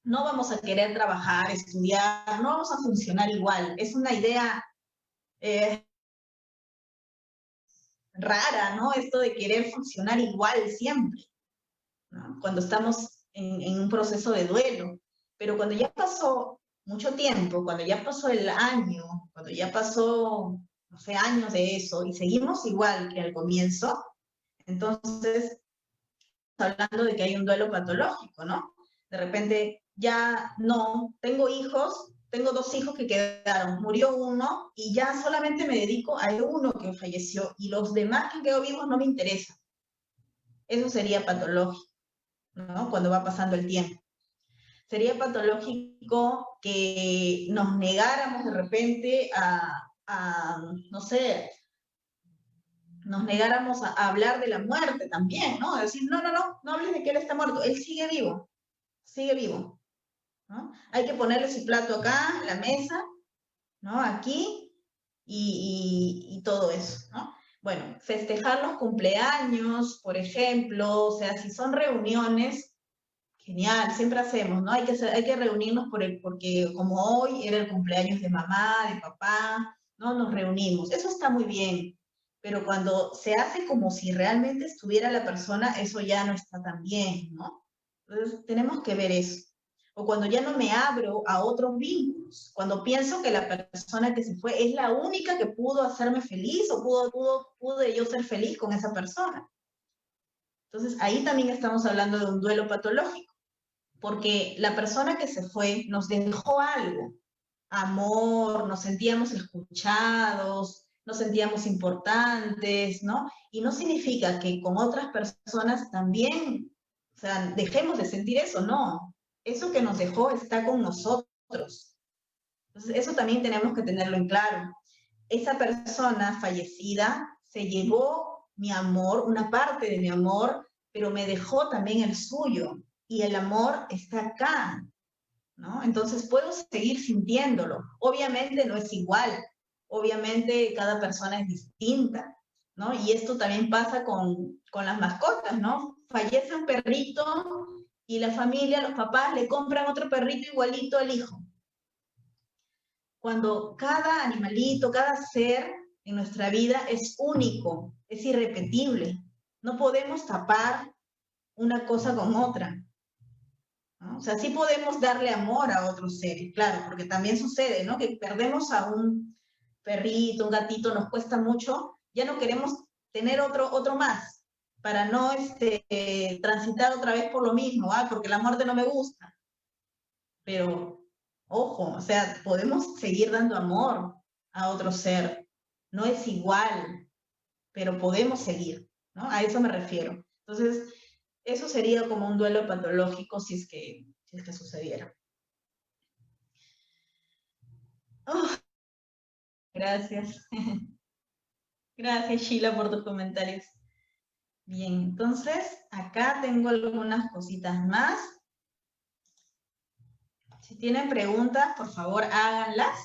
[SPEAKER 1] no vamos a querer trabajar, estudiar, no vamos a funcionar igual. Es una idea rara, ¿no? Esto de querer funcionar igual siempre, ¿no? Cuando estamos en un proceso de duelo. Pero cuando ya pasó mucho tiempo, cuando ya pasó el año, cuando ya pasó, no sé, años de eso, y seguimos igual que al comienzo, entonces hablando de que hay un duelo patológico, ¿no? De repente ya no, tengo hijos, tengo 2 hijos que quedaron, murió uno y ya solamente me dedico a uno que falleció y los demás que quedó vivos no me interesan. Eso sería patológico, ¿no? Cuando va pasando el tiempo. Sería patológico que nos negáramos de repente no sé, nos negáramos a hablar de la muerte también, ¿no? A decir, no hables de que él está muerto, él sigue vivo, ¿no? Hay que ponerle su plato acá, en la mesa, ¿no? Aquí, y todo eso, ¿no? Bueno, festejar los cumpleaños, por ejemplo, o sea, si son reuniones, genial, siempre hacemos, ¿no? Hay que reunirnos porque como hoy era el cumpleaños de mamá, de papá, ¿no? Nos reunimos, eso está muy bien, pero cuando se hace como si realmente estuviera la persona, eso ya no está tan bien, ¿no? Entonces, tenemos que ver eso. O cuando ya no me abro a otros vínculos, cuando pienso que la persona que se fue es la única que pudo hacerme feliz o pude yo ser feliz con esa persona. Entonces, ahí también estamos hablando de un duelo patológico, porque la persona que se fue nos dejó algo, amor, nos sentíamos escuchados, nos sentíamos importantes, ¿no? Y no significa que con otras personas también, o sea, dejemos de sentir eso, no. Eso que nos dejó está con nosotros. Entonces, eso también tenemos que tenerlo en claro. Esa persona fallecida se llevó mi amor, una parte de mi amor, pero me dejó también el suyo. Y el amor está acá, ¿no? Entonces puedo seguir sintiéndolo. Obviamente no es igual, obviamente cada persona es distinta, ¿no? Y esto también pasa con las mascotas, ¿no? Fallece un perrito y la familia, los papás le compran otro perrito igualito al hijo. Cuando cada animalito, cada ser en nuestra vida es único, es irrepetible. No podemos tapar una cosa con otra, ¿no? O sea, sí podemos darle amor a otros seres, claro, porque también sucede, ¿no? Que perdemos a un perrito, un gatito, nos cuesta mucho, ya no queremos tener otro más, para no transitar otra vez por lo mismo, porque la muerte no me gusta. Pero, ojo, o sea, podemos seguir dando amor a otro ser. No es igual, pero podemos seguir, ¿no? A eso me refiero. Entonces, eso sería como un duelo patológico si es que sucediera. Oh, gracias. Gracias, Sheila, por tus comentarios. Bien, entonces, acá tengo algunas cositas más. Si tienen preguntas, por favor, háganlas.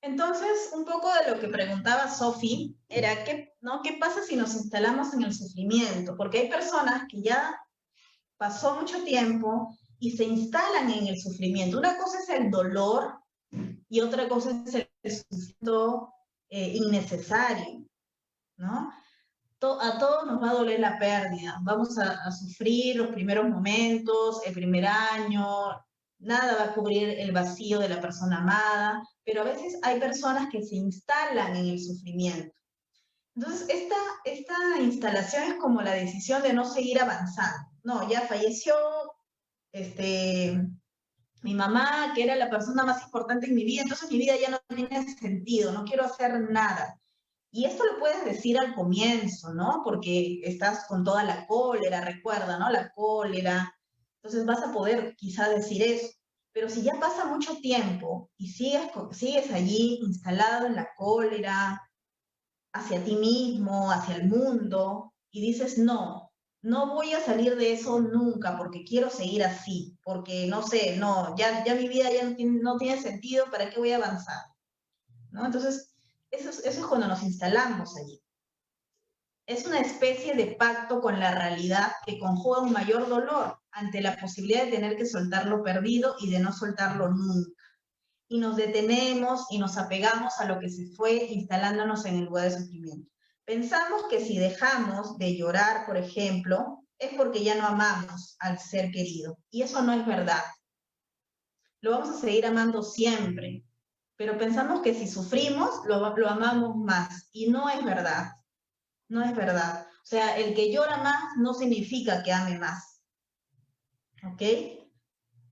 [SPEAKER 1] Entonces, un poco de lo que preguntaba Sofi era, ¿qué pasa si nos instalamos en el sufrimiento? Porque hay personas que ya pasó mucho tiempo y se instalan en el sufrimiento. Una cosa es el dolor y otra cosa es el sufrimiento innecesario, ¿no? A todos nos va a doler la pérdida, vamos a sufrir los primeros momentos, el primer año, nada va a cubrir el vacío de la persona amada, pero a veces hay personas que se instalan en el sufrimiento. Entonces, esta instalación es como la decisión de no seguir avanzando. No, ya falleció mi mamá, que era la persona más importante en mi vida, entonces mi vida ya no tiene sentido, no quiero hacer nada. Y esto lo puedes decir al comienzo, ¿no? Porque estás con toda la cólera, recuerda, ¿no? La cólera. Entonces vas a poder quizá decir eso. Pero si ya pasa mucho tiempo y sigues allí instalado en la cólera, hacia ti mismo, hacia el mundo, y dices, no, no voy a salir de eso nunca porque quiero seguir así, porque no sé, no, ya mi vida ya no tiene sentido, ¿para qué voy a avanzar? ¿No? Entonces, eso es cuando nos instalamos allí. Es una especie de pacto con la realidad que conjuga un mayor dolor ante la posibilidad de tener que soltar lo perdido y de no soltarlo nunca. Y nos detenemos y nos apegamos a lo que se fue instalándonos en el lugar de sufrimiento. Pensamos que si dejamos de llorar, por ejemplo, es porque ya no amamos al ser querido. Y eso no es verdad. Lo vamos a seguir amando siempre, pero pensamos que si sufrimos, lo amamos más. Y no es verdad. No es verdad. O sea, el que llora más no significa que ame más. ¿Ok?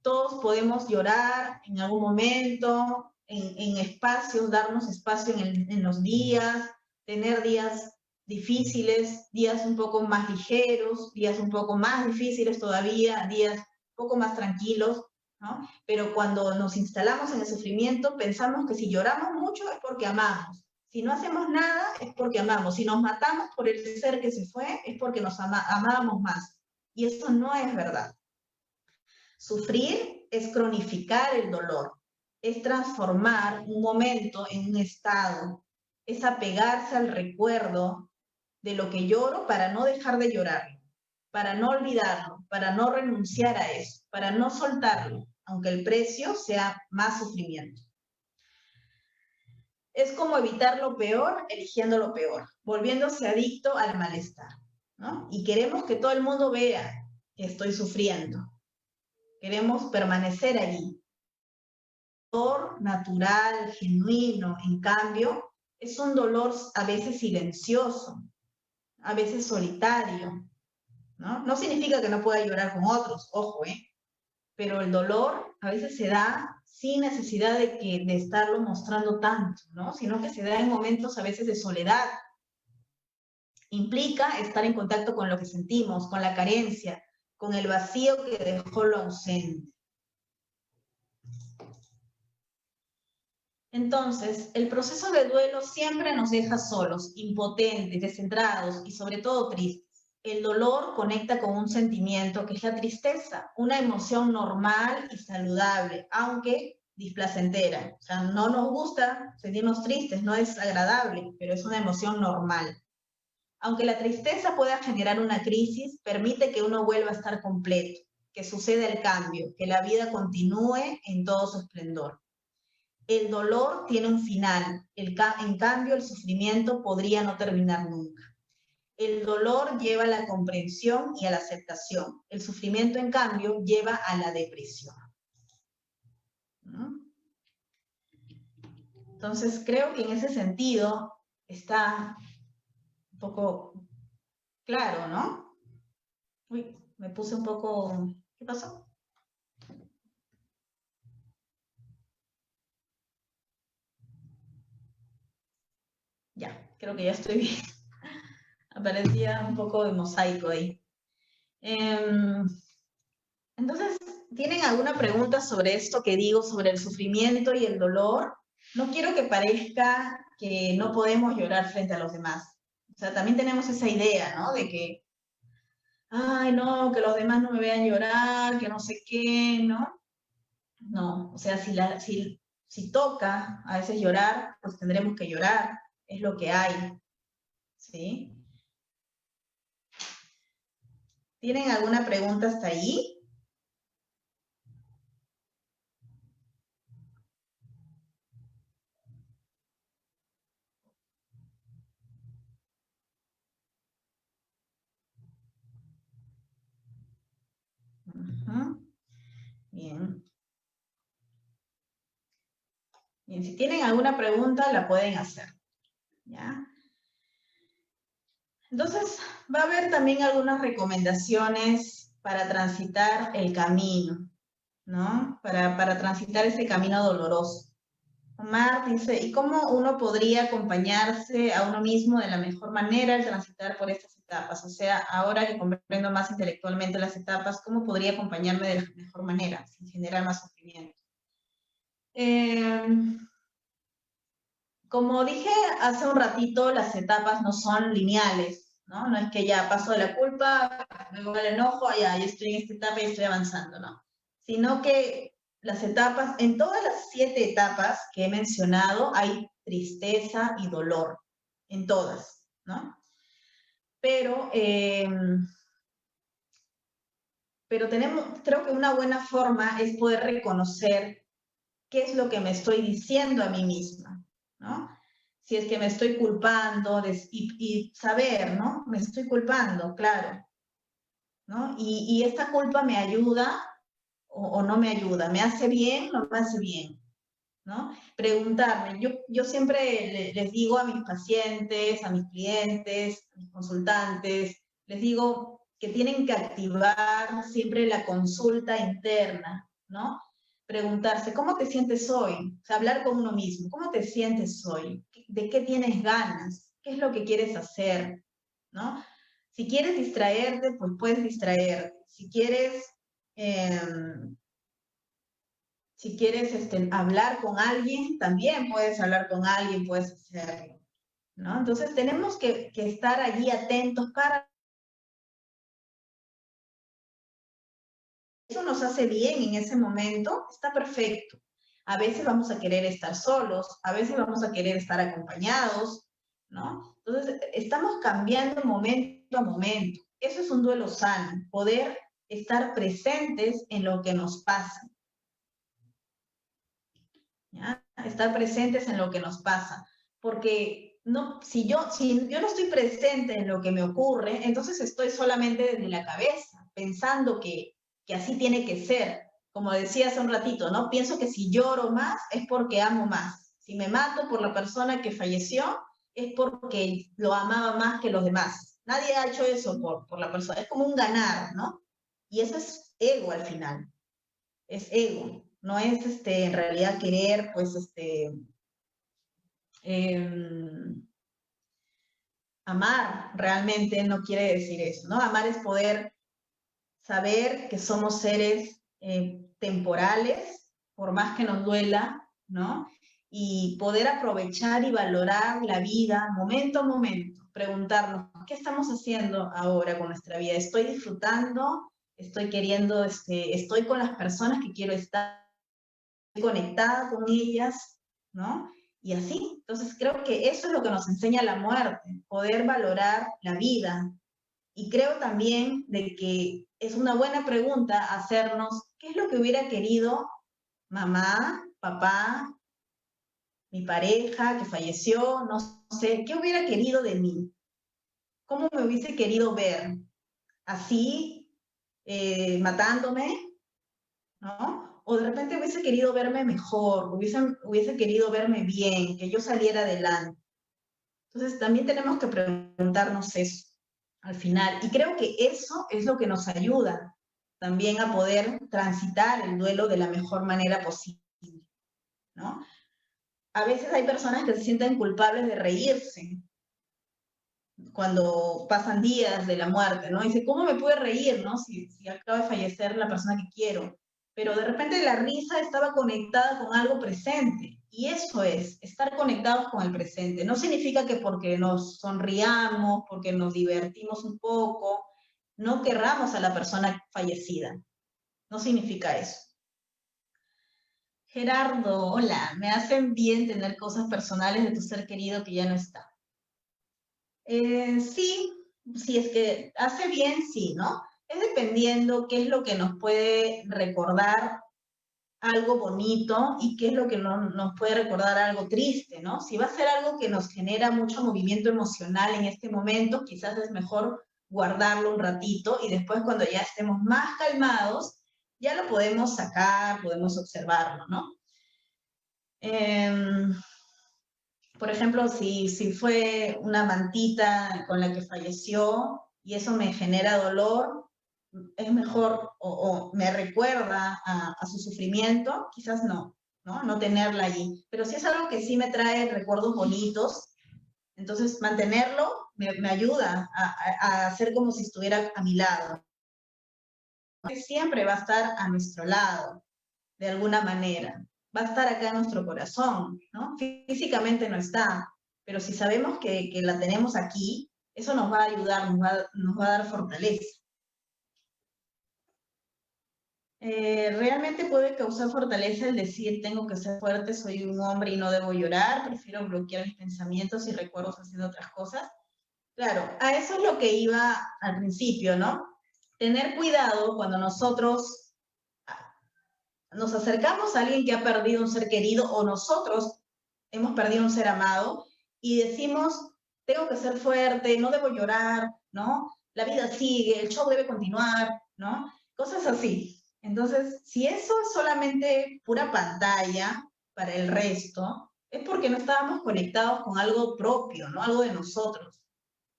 [SPEAKER 1] Todos podemos llorar en algún momento, en espacios, darnos espacio en los días, tener días difíciles, días un poco más ligeros, días un poco más difíciles todavía, días un poco más tranquilos, ¿no? Pero cuando nos instalamos en el sufrimiento, pensamos que si lloramos mucho es porque amamos. Si no hacemos nada es porque amamos. Si nos matamos por el ser que se fue es porque nos amábamos más. Y eso no es verdad. Sufrir es cronificar el dolor, es transformar un momento en un estado, es apegarse al recuerdo de lo que lloro para no dejar de llorarlo, para no olvidarlo, para no renunciar a eso, para no soltarlo, aunque el precio sea más sufrimiento. Es como evitar lo peor eligiendo lo peor, volviéndose adicto al malestar, ¿no? Y queremos que todo el mundo vea que estoy sufriendo. Queremos permanecer allí. El dolor natural, genuino, en cambio, es un dolor a veces silencioso, a veces solitario, ¿no? No significa que no pueda llorar con otros, ojo, pero el dolor a veces se da sin necesidad de estarlo mostrando tanto, ¿no? Sino que se da en momentos a veces de soledad. Implica estar en contacto con lo que sentimos, con la carencia, con el vacío que dejó lo ausente. Entonces, el proceso de duelo siempre nos deja solos, impotentes, descentrados y sobre todo tristes. El dolor conecta con un sentimiento que es la tristeza, una emoción normal y saludable, aunque displacentera. O sea, no nos gusta sentirnos tristes, no es agradable, pero es una emoción normal. Aunque la tristeza pueda generar una crisis, permite que uno vuelva a estar completo, que suceda el cambio, que la vida continúe en todo su esplendor. El dolor tiene un final, en cambio el sufrimiento podría no terminar nunca. El dolor lleva a la comprensión y a la aceptación. El sufrimiento, en cambio, lleva a la depresión. ¿No? Entonces, creo que en ese sentido está un poco claro, ¿no? Uy, me puse un poco... ¿Qué pasó? Ya, creo que ya estoy bien. Aparecía un poco de mosaico ahí. Entonces, ¿tienen alguna pregunta sobre esto que digo, sobre el sufrimiento y el dolor? No quiero que parezca que no podemos llorar frente a los demás. O sea, también tenemos esa idea, ¿no? De que, ay, no, que los demás no me vean llorar, que no sé qué, ¿no? No, o sea, si toca a veces llorar, pues tendremos que llorar, es lo que hay, ¿sí? ¿Tienen alguna pregunta hasta ahí? Ujú. Bien. Bien, si tienen alguna pregunta, la pueden hacer, ¿ya? Entonces, va a haber también algunas recomendaciones para transitar el camino, ¿no? Para transitar ese camino doloroso. Omar dice, ¿y cómo uno podría acompañarse a uno mismo de la mejor manera al transitar por estas etapas? O sea, ahora que comprendo más intelectualmente las etapas, ¿cómo podría acompañarme de la mejor manera, sin generar más sufrimiento? Eh, Como dije hace un ratito, las etapas no son lineales, ¿no? No es que ya paso de la culpa, luego el enojo, ya estoy en esta etapa y estoy avanzando, ¿no? Sino que las etapas, en todas las 7 etapas que he mencionado, hay tristeza y dolor, en todas, ¿no? Pero, pero creo que una buena forma es poder reconocer qué es lo que me estoy diciendo a mí misma, ¿no? Si es que me estoy culpando y saber, ¿no? Me estoy culpando, claro, ¿no? Y esta culpa me ayuda o no me ayuda, me hace bien o no me hace bien, ¿no? Preguntarme, yo siempre les digo a mis pacientes, a mis clientes, a mis consultantes, les digo que tienen que activar siempre la consulta interna, ¿no? Preguntarse, ¿cómo te sientes hoy? O sea, hablar con uno mismo, ¿cómo te sientes hoy? ¿De qué tienes ganas? ¿Qué es lo que quieres hacer? ¿No? Si quieres distraerte, pues puedes distraerte. Eh, si quieres hablar con alguien, también puedes hablar con alguien, puedes hacerlo, ¿no? Entonces tenemos que estar allí atentos para... Eso nos hace bien en ese momento, está perfecto. A veces vamos a querer estar solos, a veces vamos a querer estar acompañados, ¿no? Entonces estamos cambiando momento a momento. Eso es un duelo sano, poder estar presentes en lo que nos pasa, ¿ya? Estar presentes en lo que nos pasa, porque no, si yo no estoy presente en lo que me ocurre, entonces estoy solamente desde la cabeza, pensando que así tiene que ser. Como decía hace un ratito, ¿no? Pienso que si lloro más es porque amo más. Si me mato por la persona que falleció, es porque lo amaba más que los demás. Nadie ha hecho eso por la persona. Es como un ganar, ¿no? Y eso es ego al final, es ego, no es en realidad querer, pues, eh, amar realmente no quiere decir eso, ¿no? Amar es poder saber que somos seres temporales, por más que nos duela, ¿no? Y poder aprovechar y valorar la vida momento a momento, preguntarnos, ¿qué estamos haciendo ahora con nuestra vida? ¿Estoy disfrutando? ¿Estoy queriendo, estoy con las personas que quiero estar? Conectada con ellas, ¿no? Y así, entonces creo que eso es lo que nos enseña la muerte, poder valorar la vida. Y creo también de que es una buena pregunta hacernos qué es lo que hubiera querido mamá, papá, mi pareja que falleció, no sé, ¿qué hubiera querido de mí? ¿Cómo me hubiese querido ver? ¿Así, matándome? ¿No? O de repente hubiese querido verme mejor, hubiese querido verme bien, que yo saliera adelante. Entonces también tenemos que preguntarnos eso al final. Y creo que eso es lo que nos ayuda también a poder transitar el duelo de la mejor manera posible, ¿no? A veces hay personas que se sienten culpables de reírse cuando pasan días de la muerte, ¿no? Dice, ¿cómo me pude reír, no? Si acaba de fallecer la persona que quiero. Pero de repente la risa estaba conectada con algo presente. Y eso es, estar conectados con el presente. No significa que porque nos sonriamos, porque nos divertimos un poco, no querramos a la persona fallecida. No significa eso. Gerardo, hola, me hacen bien tener cosas personales de tu ser querido que ya no está. Sí, si es que hace bien, sí, ¿no? Es dependiendo qué es lo que nos puede recordar algo bonito y qué es lo que no, nos puede recordar algo triste, ¿no? Si va a ser algo que nos genera mucho movimiento emocional en este momento, quizás es mejor guardarlo un ratito y después cuando ya estemos más calmados, ya lo podemos sacar, podemos observarlo, ¿no? Por ejemplo, si fue una mantita con la que falleció y eso me genera dolor, es mejor o me recuerda a su sufrimiento, quizás no tenerla allí. Pero si es algo que sí me trae recuerdos bonitos, entonces mantenerlo me ayuda a hacer como si estuviera a mi lado. Siempre va a estar a nuestro lado, de alguna manera. Va a estar acá en nuestro corazón, ¿no? Físicamente no está, pero si sabemos que la tenemos aquí, eso nos va a ayudar, nos va a dar fortaleza. Realmente puede causar fortaleza el decir, tengo que ser fuerte, soy un hombre y no debo llorar, prefiero bloquear mis pensamientos y recuerdos haciendo otras cosas. Claro, a eso es lo que iba al principio, ¿no? Tener cuidado cuando nosotros nos acercamos a alguien que ha perdido un ser querido o nosotros hemos perdido un ser amado y decimos, tengo que ser fuerte, no debo llorar, ¿no? La vida sigue, el show debe continuar, ¿no? Cosas así. Entonces, si eso es solamente pura pantalla para el resto, es porque no estábamos conectados con algo propio, ¿no? Algo de nosotros.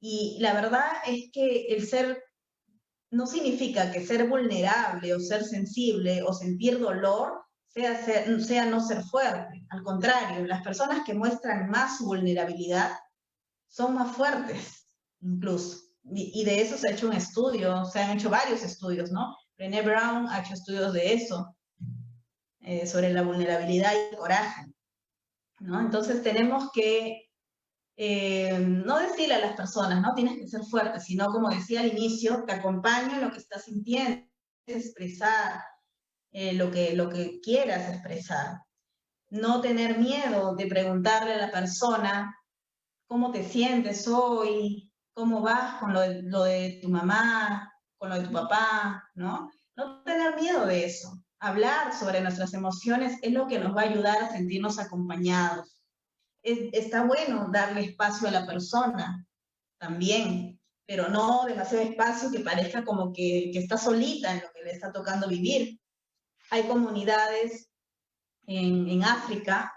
[SPEAKER 1] Y la verdad es que el ser no significa que ser vulnerable o ser sensible o sentir dolor sea no ser fuerte. Al contrario, las personas que muestran más su vulnerabilidad son más fuertes, incluso. Y de eso se ha hecho un estudio, se han hecho varios estudios, ¿no? Brené Brown ha hecho estudios de eso, sobre la vulnerabilidad y el coraje, ¿no? Entonces tenemos que no decirle a las personas, no tienes que ser fuerte, sino como decía al inicio, te acompaño en lo que estás sintiendo, expresar lo que quieras expresar. No tener miedo de preguntarle a la persona cómo te sientes hoy, cómo vas con lo de tu mamá, con lo de tu papá, ¿no? No tener miedo de eso. Hablar sobre nuestras emociones es lo que nos va a ayudar a sentirnos acompañados. Está bueno darle espacio a la persona también, pero no demasiado espacio que parezca como que está solita en lo que le está tocando vivir. Hay comunidades en África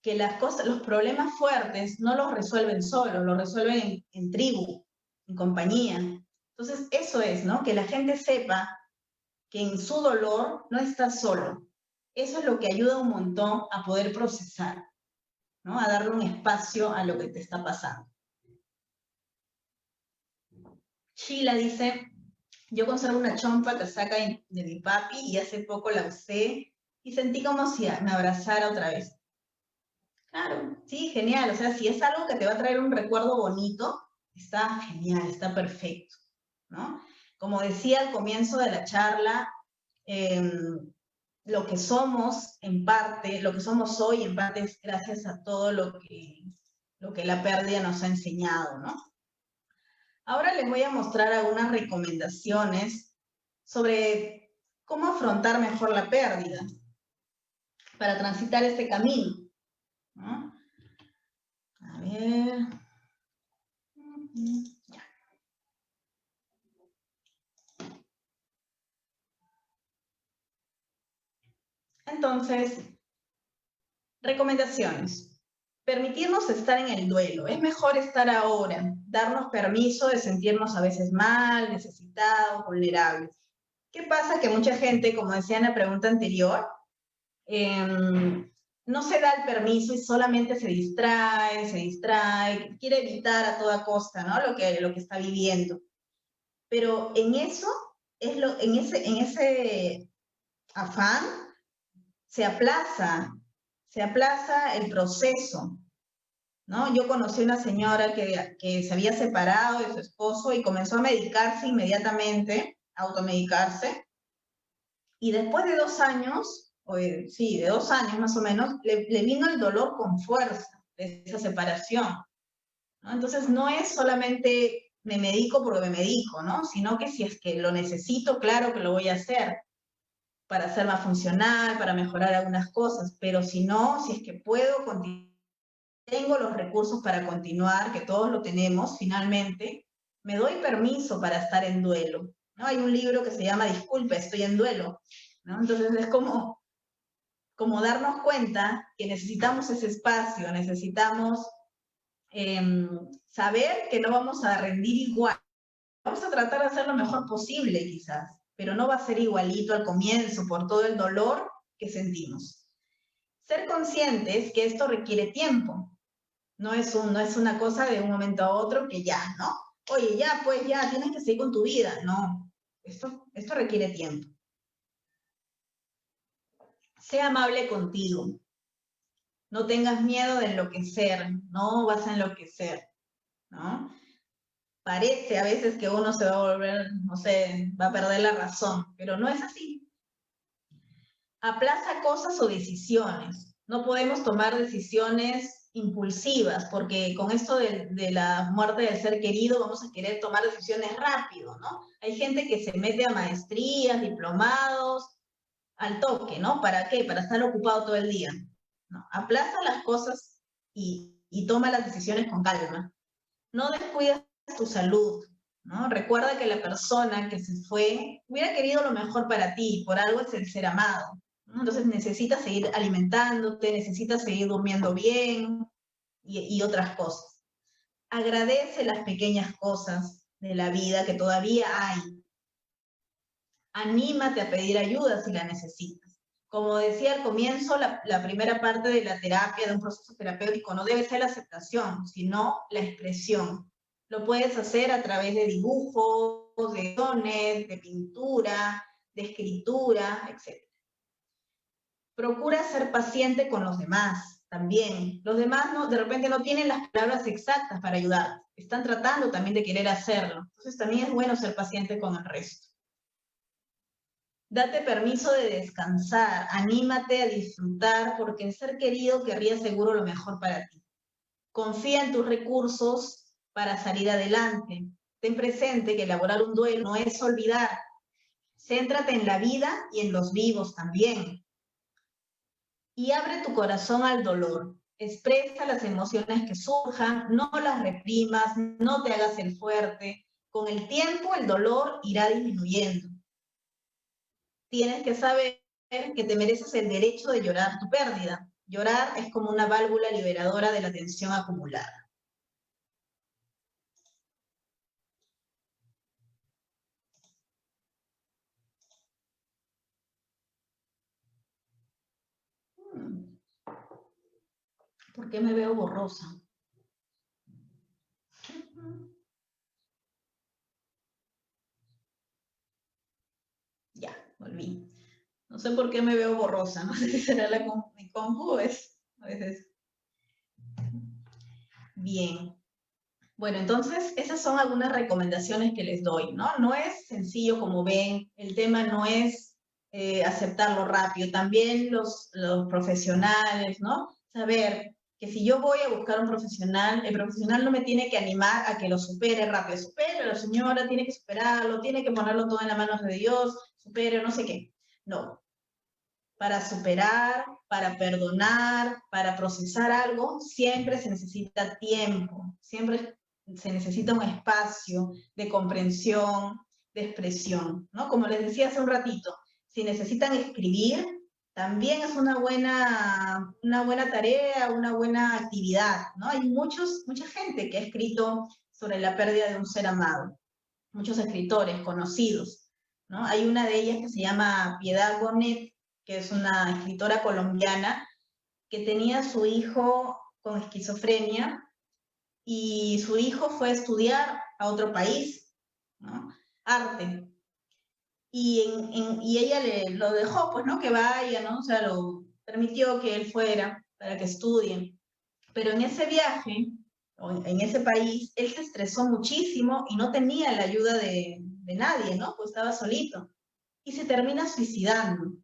[SPEAKER 1] que los problemas fuertes no los resuelven solos, los resuelven en tribu, en compañía. Entonces, eso es, ¿no? Que la gente sepa que en su dolor no está solo. Eso es lo que ayuda un montón a poder procesar, ¿no? A darle un espacio a lo que te está pasando. Sheila dice, yo conservo una chompa que saca de mi papi y hace poco la usé y sentí como si me abrazara otra vez. Claro, sí, genial. O sea, si es algo que te va a traer un recuerdo bonito, está genial, está perfecto, ¿no? Como decía al comienzo de la charla, lo que somos en parte, lo que somos hoy en parte es gracias a todo lo que la pérdida nos ha enseñado, ¿no? Ahora les voy a mostrar algunas recomendaciones sobre cómo afrontar mejor la pérdida para transitar este camino, ¿no? ver. Ya. Entonces, recomendaciones. Permitirnos estar en el duelo. Es mejor estar ahora, darnos permiso de sentirnos a veces mal, necesitados, vulnerables. ¿Qué pasa? Que mucha gente, como decía en la pregunta anterior, no se da el permiso y solamente se distrae, quiere evitar a toda costa, ¿no? Lo que está viviendo. Pero en eso, en ese afán, se aplaza el proceso, ¿no? Yo conocí una señora que se había separado de su esposo y comenzó a medicarse inmediatamente, a automedicarse, y después de 2 años, de 2 años más o menos, le vino el dolor con fuerza de esa separación, ¿no? Entonces no es solamente me medico porque me medico, ¿no? Sino que si es que lo necesito, claro que lo voy a hacer para ser más funcional, para mejorar algunas cosas, pero si no, si es que puedo continuar, tengo los recursos para continuar, que todos lo tenemos finalmente, me doy permiso para estar en duelo, ¿no? Hay un libro que se llama Disculpe, estoy en duelo, ¿no? Entonces es como darnos cuenta que necesitamos ese espacio, necesitamos saber que no vamos a rendir igual. Vamos a tratar de hacer lo mejor posible quizás, pero no va a ser igualito al comienzo por todo el dolor que sentimos. Ser conscientes que esto requiere tiempo. No es una cosa de un momento a otro que ya, ¿no? Oye, ya, pues ya, tienes que seguir con tu vida. No, esto requiere tiempo. Sé amable contigo. No tengas miedo de enloquecer, no vas a enloquecer, ¿no? Parece a veces que uno se va a volver, no sé, va a perder la razón, pero no es así. Aplaza cosas o decisiones. No podemos tomar decisiones impulsivas, porque con esto de la muerte del ser querido vamos a querer tomar decisiones rápido, ¿no? Hay gente que se mete a maestrías, diplomados, al toque, ¿no? ¿Para qué? Para estar ocupado todo el día. ¿No? Aplaza las cosas y toma las decisiones con calma. No descuides tu salud, ¿no? Recuerda que la persona que se fue hubiera querido lo mejor para ti, por algo es el ser amado, ¿no? Entonces necesitas seguir alimentándote, necesitas seguir durmiendo bien y otras cosas. Agradece las pequeñas cosas de la vida que todavía hay. Anímate a pedir ayuda si la necesitas. Como decía al comienzo, la primera parte de la terapia, de un proceso terapéutico, no debe ser la aceptación, sino la expresión. Lo puedes hacer a través de dibujos, de dones, de pintura, de escritura, etc. Procura ser paciente con los demás también. Los demás de repente no tienen las palabras exactas para ayudar. Están tratando también de querer hacerlo. Entonces también es bueno ser paciente con el resto. Date permiso de descansar, anímate a disfrutar, porque el ser querido querría seguro lo mejor para ti. Confía en tus recursos para salir adelante. Ten presente que elaborar un duelo no es olvidar. Céntrate en la vida y en los vivos también. Y abre tu corazón al dolor. Expresa las emociones que surjan, no las reprimas, no te hagas el fuerte. Con el tiempo el dolor irá disminuyendo. Tienes que saber que te mereces el derecho de llorar tu pérdida. Llorar es como una válvula liberadora de la tensión acumulada. ¿Por qué me veo borrosa? Ya, volví. No sé por qué me veo borrosa, no sé si será mi compu, a veces. Bien. Bueno, entonces esas son algunas recomendaciones que les doy, ¿no? No es sencillo como ven, el tema no es aceptarlo rápido, también los profesionales, ¿no? Saber que si yo voy a buscar un profesional, el profesional no me tiene que animar a que lo supere rápido, supere, la señora tiene que superarlo, tiene que ponerlo todo en las manos de Dios, supere, no sé qué. No. para superar, para perdonar, para procesar algo, siempre se necesita tiempo, siempre se necesita un espacio de comprensión, de expresión, ¿no? Como les decía hace un ratito, si necesitan escribir, también es una buena tarea, una buena actividad, ¿no? Hay mucha gente que ha escrito sobre la pérdida de un ser amado, muchos escritores conocidos, ¿no? Hay una de ellas que se llama Piedad Bonet, que es una escritora colombiana que tenía a su hijo con esquizofrenia y su hijo fue a estudiar a otro país, ¿no? Arte. Y ella lo dejó, pues, ¿no? Que vaya, ¿no? O sea, lo permitió que él fuera para que estudie. Pero en ese viaje, o en ese país, él se estresó muchísimo y no tenía la ayuda de nadie, ¿no? Pues estaba solito. Y se termina suicidando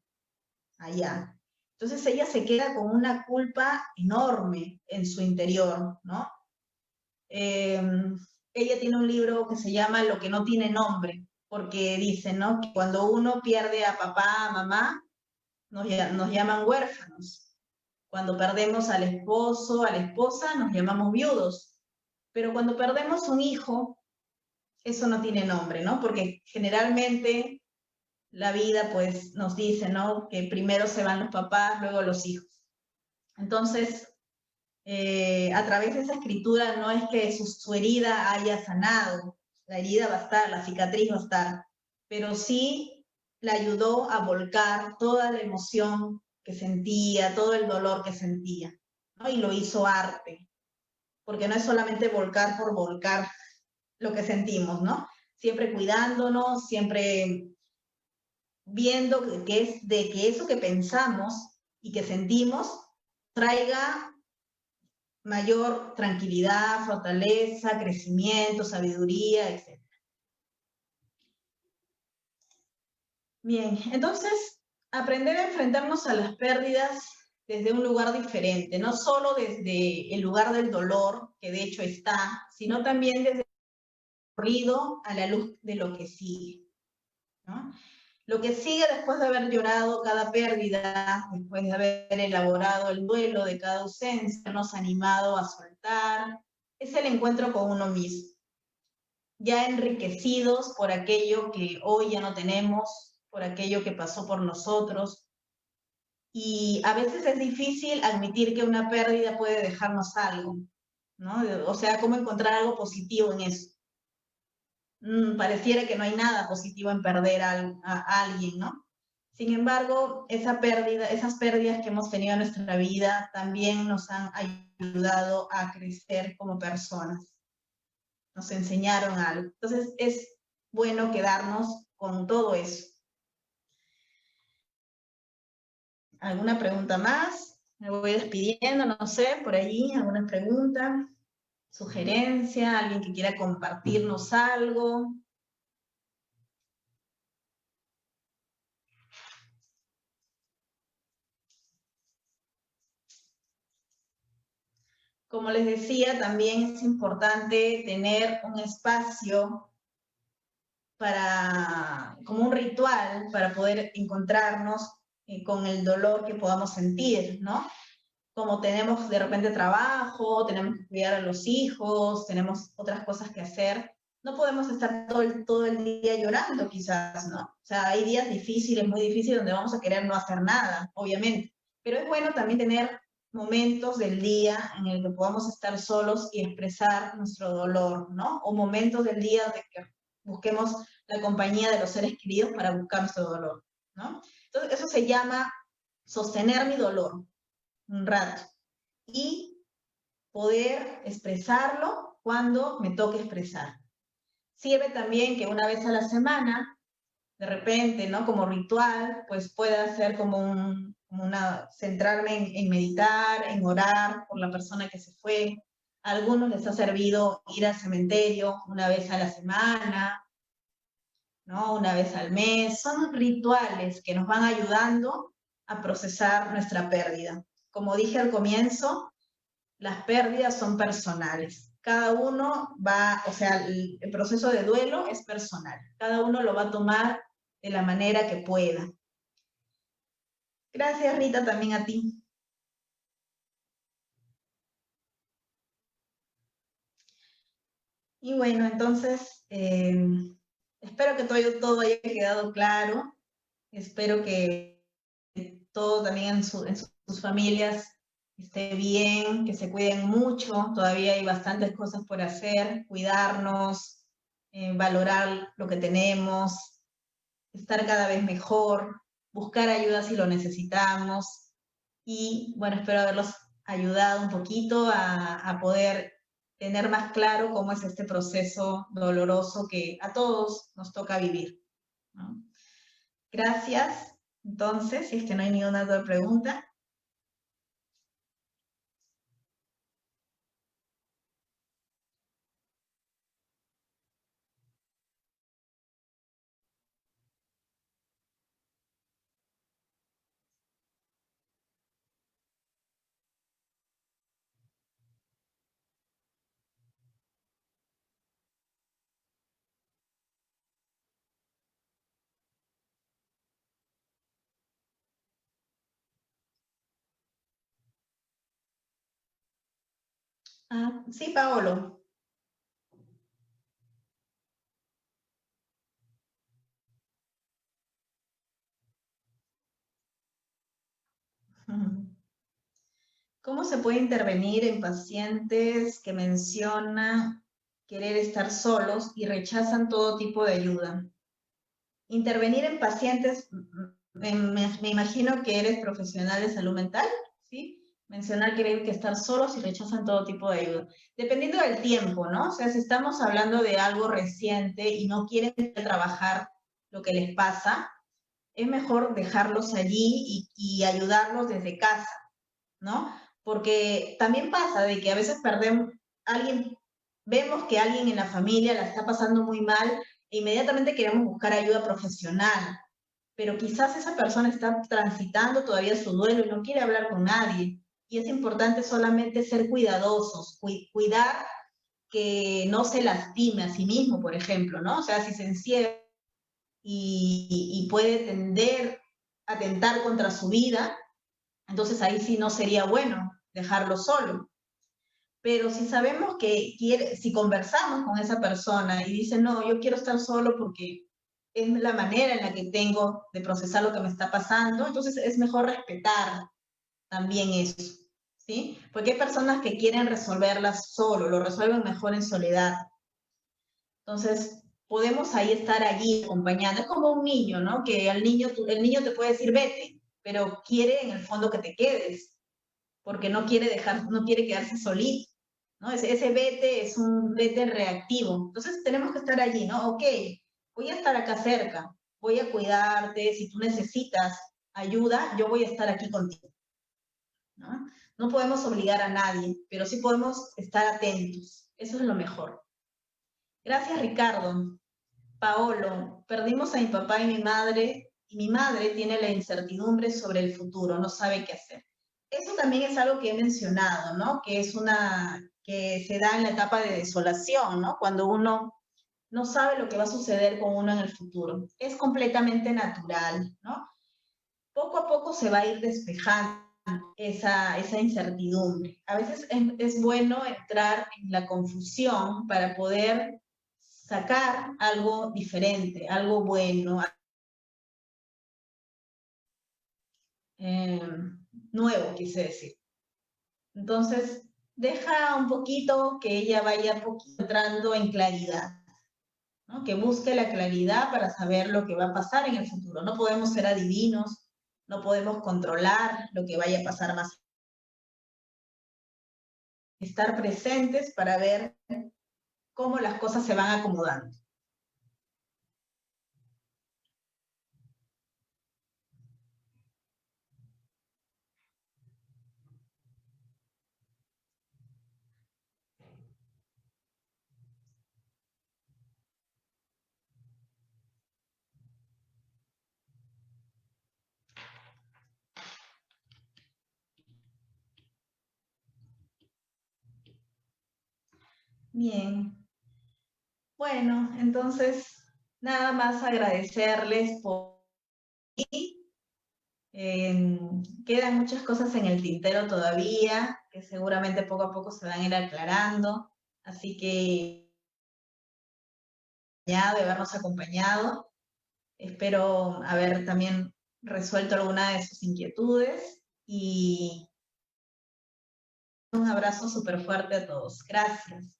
[SPEAKER 1] allá. Entonces ella se queda con una culpa enorme en su interior, ¿no? Ella tiene un libro que se llama Lo que no tiene nombre, porque dice, ¿no? Que cuando uno pierde a papá, a mamá, nos llaman huérfanos. Cuando perdemos al esposo, a la esposa, nos llamamos viudos. Pero cuando perdemos un hijo, eso no tiene nombre, ¿no? Porque generalmente la vida pues nos dice, ¿no? Que primero se van los papás, luego los hijos. Entonces, a través de esa escritura no es que su herida haya sanado, la herida va a estar, la cicatriz va a estar, pero sí la ayudó a volcar toda la emoción que sentía, todo el dolor que sentía, ¿no? Y lo hizo arte, porque no es solamente volcar por volcar lo que sentimos, ¿no? Siempre cuidándonos, siempre viendo que eso que pensamos y que sentimos traiga mayor tranquilidad, fortaleza, crecimiento, sabiduría, etc. Bien, entonces, aprender a enfrentarnos a las pérdidas desde un lugar diferente, no solo desde el lugar del dolor, que de hecho está, sino también desde el recorrido a la luz de lo que sigue, ¿no? Lo que sigue después de haber llorado cada pérdida, después de haber elaborado el duelo de cada ausencia, nos ha animado a soltar, es el encuentro con uno mismo, ya enriquecidos por aquello que hoy ya no tenemos, por aquello que pasó por nosotros. Y a veces es difícil admitir que una pérdida puede dejarnos algo, ¿no? O sea, ¿cómo encontrar algo positivo en eso? Pareciera que no hay nada positivo en perder a alguien, ¿no? Sin embargo, esas pérdidas que hemos tenido en nuestra vida también nos han ayudado a crecer como personas, nos enseñaron algo. Entonces es bueno quedarnos con todo eso. ¿Alguna pregunta más? Me voy despidiendo, no sé, por allí, alguna pregunta, sugerencia, alguien que quiera compartirnos algo. Como les decía, también es importante tener un espacio como un ritual para poder encontrarnos con el dolor que podamos sentir, ¿no? Como tenemos de repente trabajo, tenemos que cuidar a los hijos, tenemos otras cosas que hacer, no podemos estar todo el día llorando quizás, ¿no? O sea, hay días difíciles, muy difíciles, donde vamos a querer no hacer nada, obviamente. Pero es bueno también tener momentos del día en el que podamos estar solos y expresar nuestro dolor, ¿no? O momentos del día de que busquemos la compañía de los seres queridos para buscar nuestro dolor, ¿no? Entonces, eso se llama sostener mi dolor un rato y poder expresarlo cuando me toque expresar. Sirve también que una vez a la semana, de repente, ¿no? Como ritual, pues pueda ser como centrarme en meditar, en orar por la persona que se fue. A algunos les ha servido ir al cementerio una vez a la semana, ¿no? Una vez al mes. Son rituales que nos van ayudando a procesar nuestra pérdida. Como dije al comienzo, las pérdidas son personales. Cada uno o sea, el proceso de duelo es personal. Cada uno lo va a tomar de la manera que pueda. Gracias, Rita, también a ti. Y bueno, entonces, espero que todo haya quedado claro. Espero que todo también en sus familias esté bien, que se cuiden mucho. Todavía hay bastantes cosas por hacer, cuidarnos, valorar lo que tenemos, estar cada vez mejor, buscar ayuda si lo necesitamos. Y bueno, espero haberlos ayudado un poquito a poder tener más claro cómo es este proceso doloroso que a todos nos toca vivir, ¿no? Gracias. Entonces, si es que no hay ninguna otra pregunta. Ah, sí, Paolo. ¿Cómo se puede intervenir en pacientes que mencionan querer estar solos y rechazan todo tipo de ayuda? Intervenir en pacientes, me imagino que eres profesional de salud mental, ¿sí? Mencionar querer que estar solos y rechazan todo tipo de ayuda. Dependiendo del tiempo, ¿no? O sea, si estamos hablando de algo reciente y no quieren trabajar lo que les pasa, es mejor dejarlos allí y ayudarlos desde casa, ¿no? Porque también pasa de que a veces perdemos, alguien, vemos que alguien en la familia la está pasando muy mal e inmediatamente queremos buscar ayuda profesional, pero quizás esa persona está transitando todavía su duelo y no quiere hablar con nadie. Y es importante solamente ser cuidadosos, cuidar que no se lastime a sí mismo, por ejemplo, ¿no? O sea, si se encierra y puede tender a atentar contra su vida, entonces ahí sí no sería bueno dejarlo solo. Pero si sabemos que quiere, si conversamos con esa persona y dice, no, yo quiero estar solo porque es la manera en la que tengo de procesar lo que me está pasando, entonces es mejor respetar también eso, ¿sí? Porque hay personas que quieren resolverlas solo, lo resuelven mejor en soledad. Entonces, podemos ahí estar allí acompañando. Es como un niño, ¿no? Que el niño te puede decir, vete, pero quiere en el fondo que te quedes porque no quiere quedarse solito, ¿no? Ese vete es un vete reactivo. Entonces tenemos que estar allí, ¿no? Ok, voy a estar acá cerca, voy a cuidarte, si tú necesitas ayuda, yo voy a estar aquí contigo, ¿no? No podemos obligar a nadie, pero sí podemos estar atentos. Eso es lo mejor. Gracias, Ricardo. Paolo, perdimos a mi papá y mi madre tiene la incertidumbre sobre el futuro, no sabe qué hacer. Eso también es algo que he mencionado, ¿no? Que es que se da en la etapa de desolación, ¿no? Cuando uno no sabe lo que va a suceder con uno en el futuro. Es completamente natural, ¿no? Poco a poco se va a ir despejando esa incertidumbre. A veces es bueno entrar en la confusión para poder sacar algo diferente, algo bueno, eh, nuevo, quise decir. Entonces, deja un poquito que ella vaya entrando en claridad, ¿no? Que busque la claridad para saber lo que va a pasar en el futuro. No podemos ser adivinos, no podemos controlar lo que vaya a pasar más. Estar presentes para ver cómo las cosas se van acomodando. Bien. Bueno, entonces, nada más agradecerles por Quedan muchas cosas en el tintero todavía, que seguramente poco a poco se van a ir aclarando, así que de habernos acompañado. Espero haber también resuelto alguna de sus inquietudes y un abrazo súper fuerte a todos. Gracias.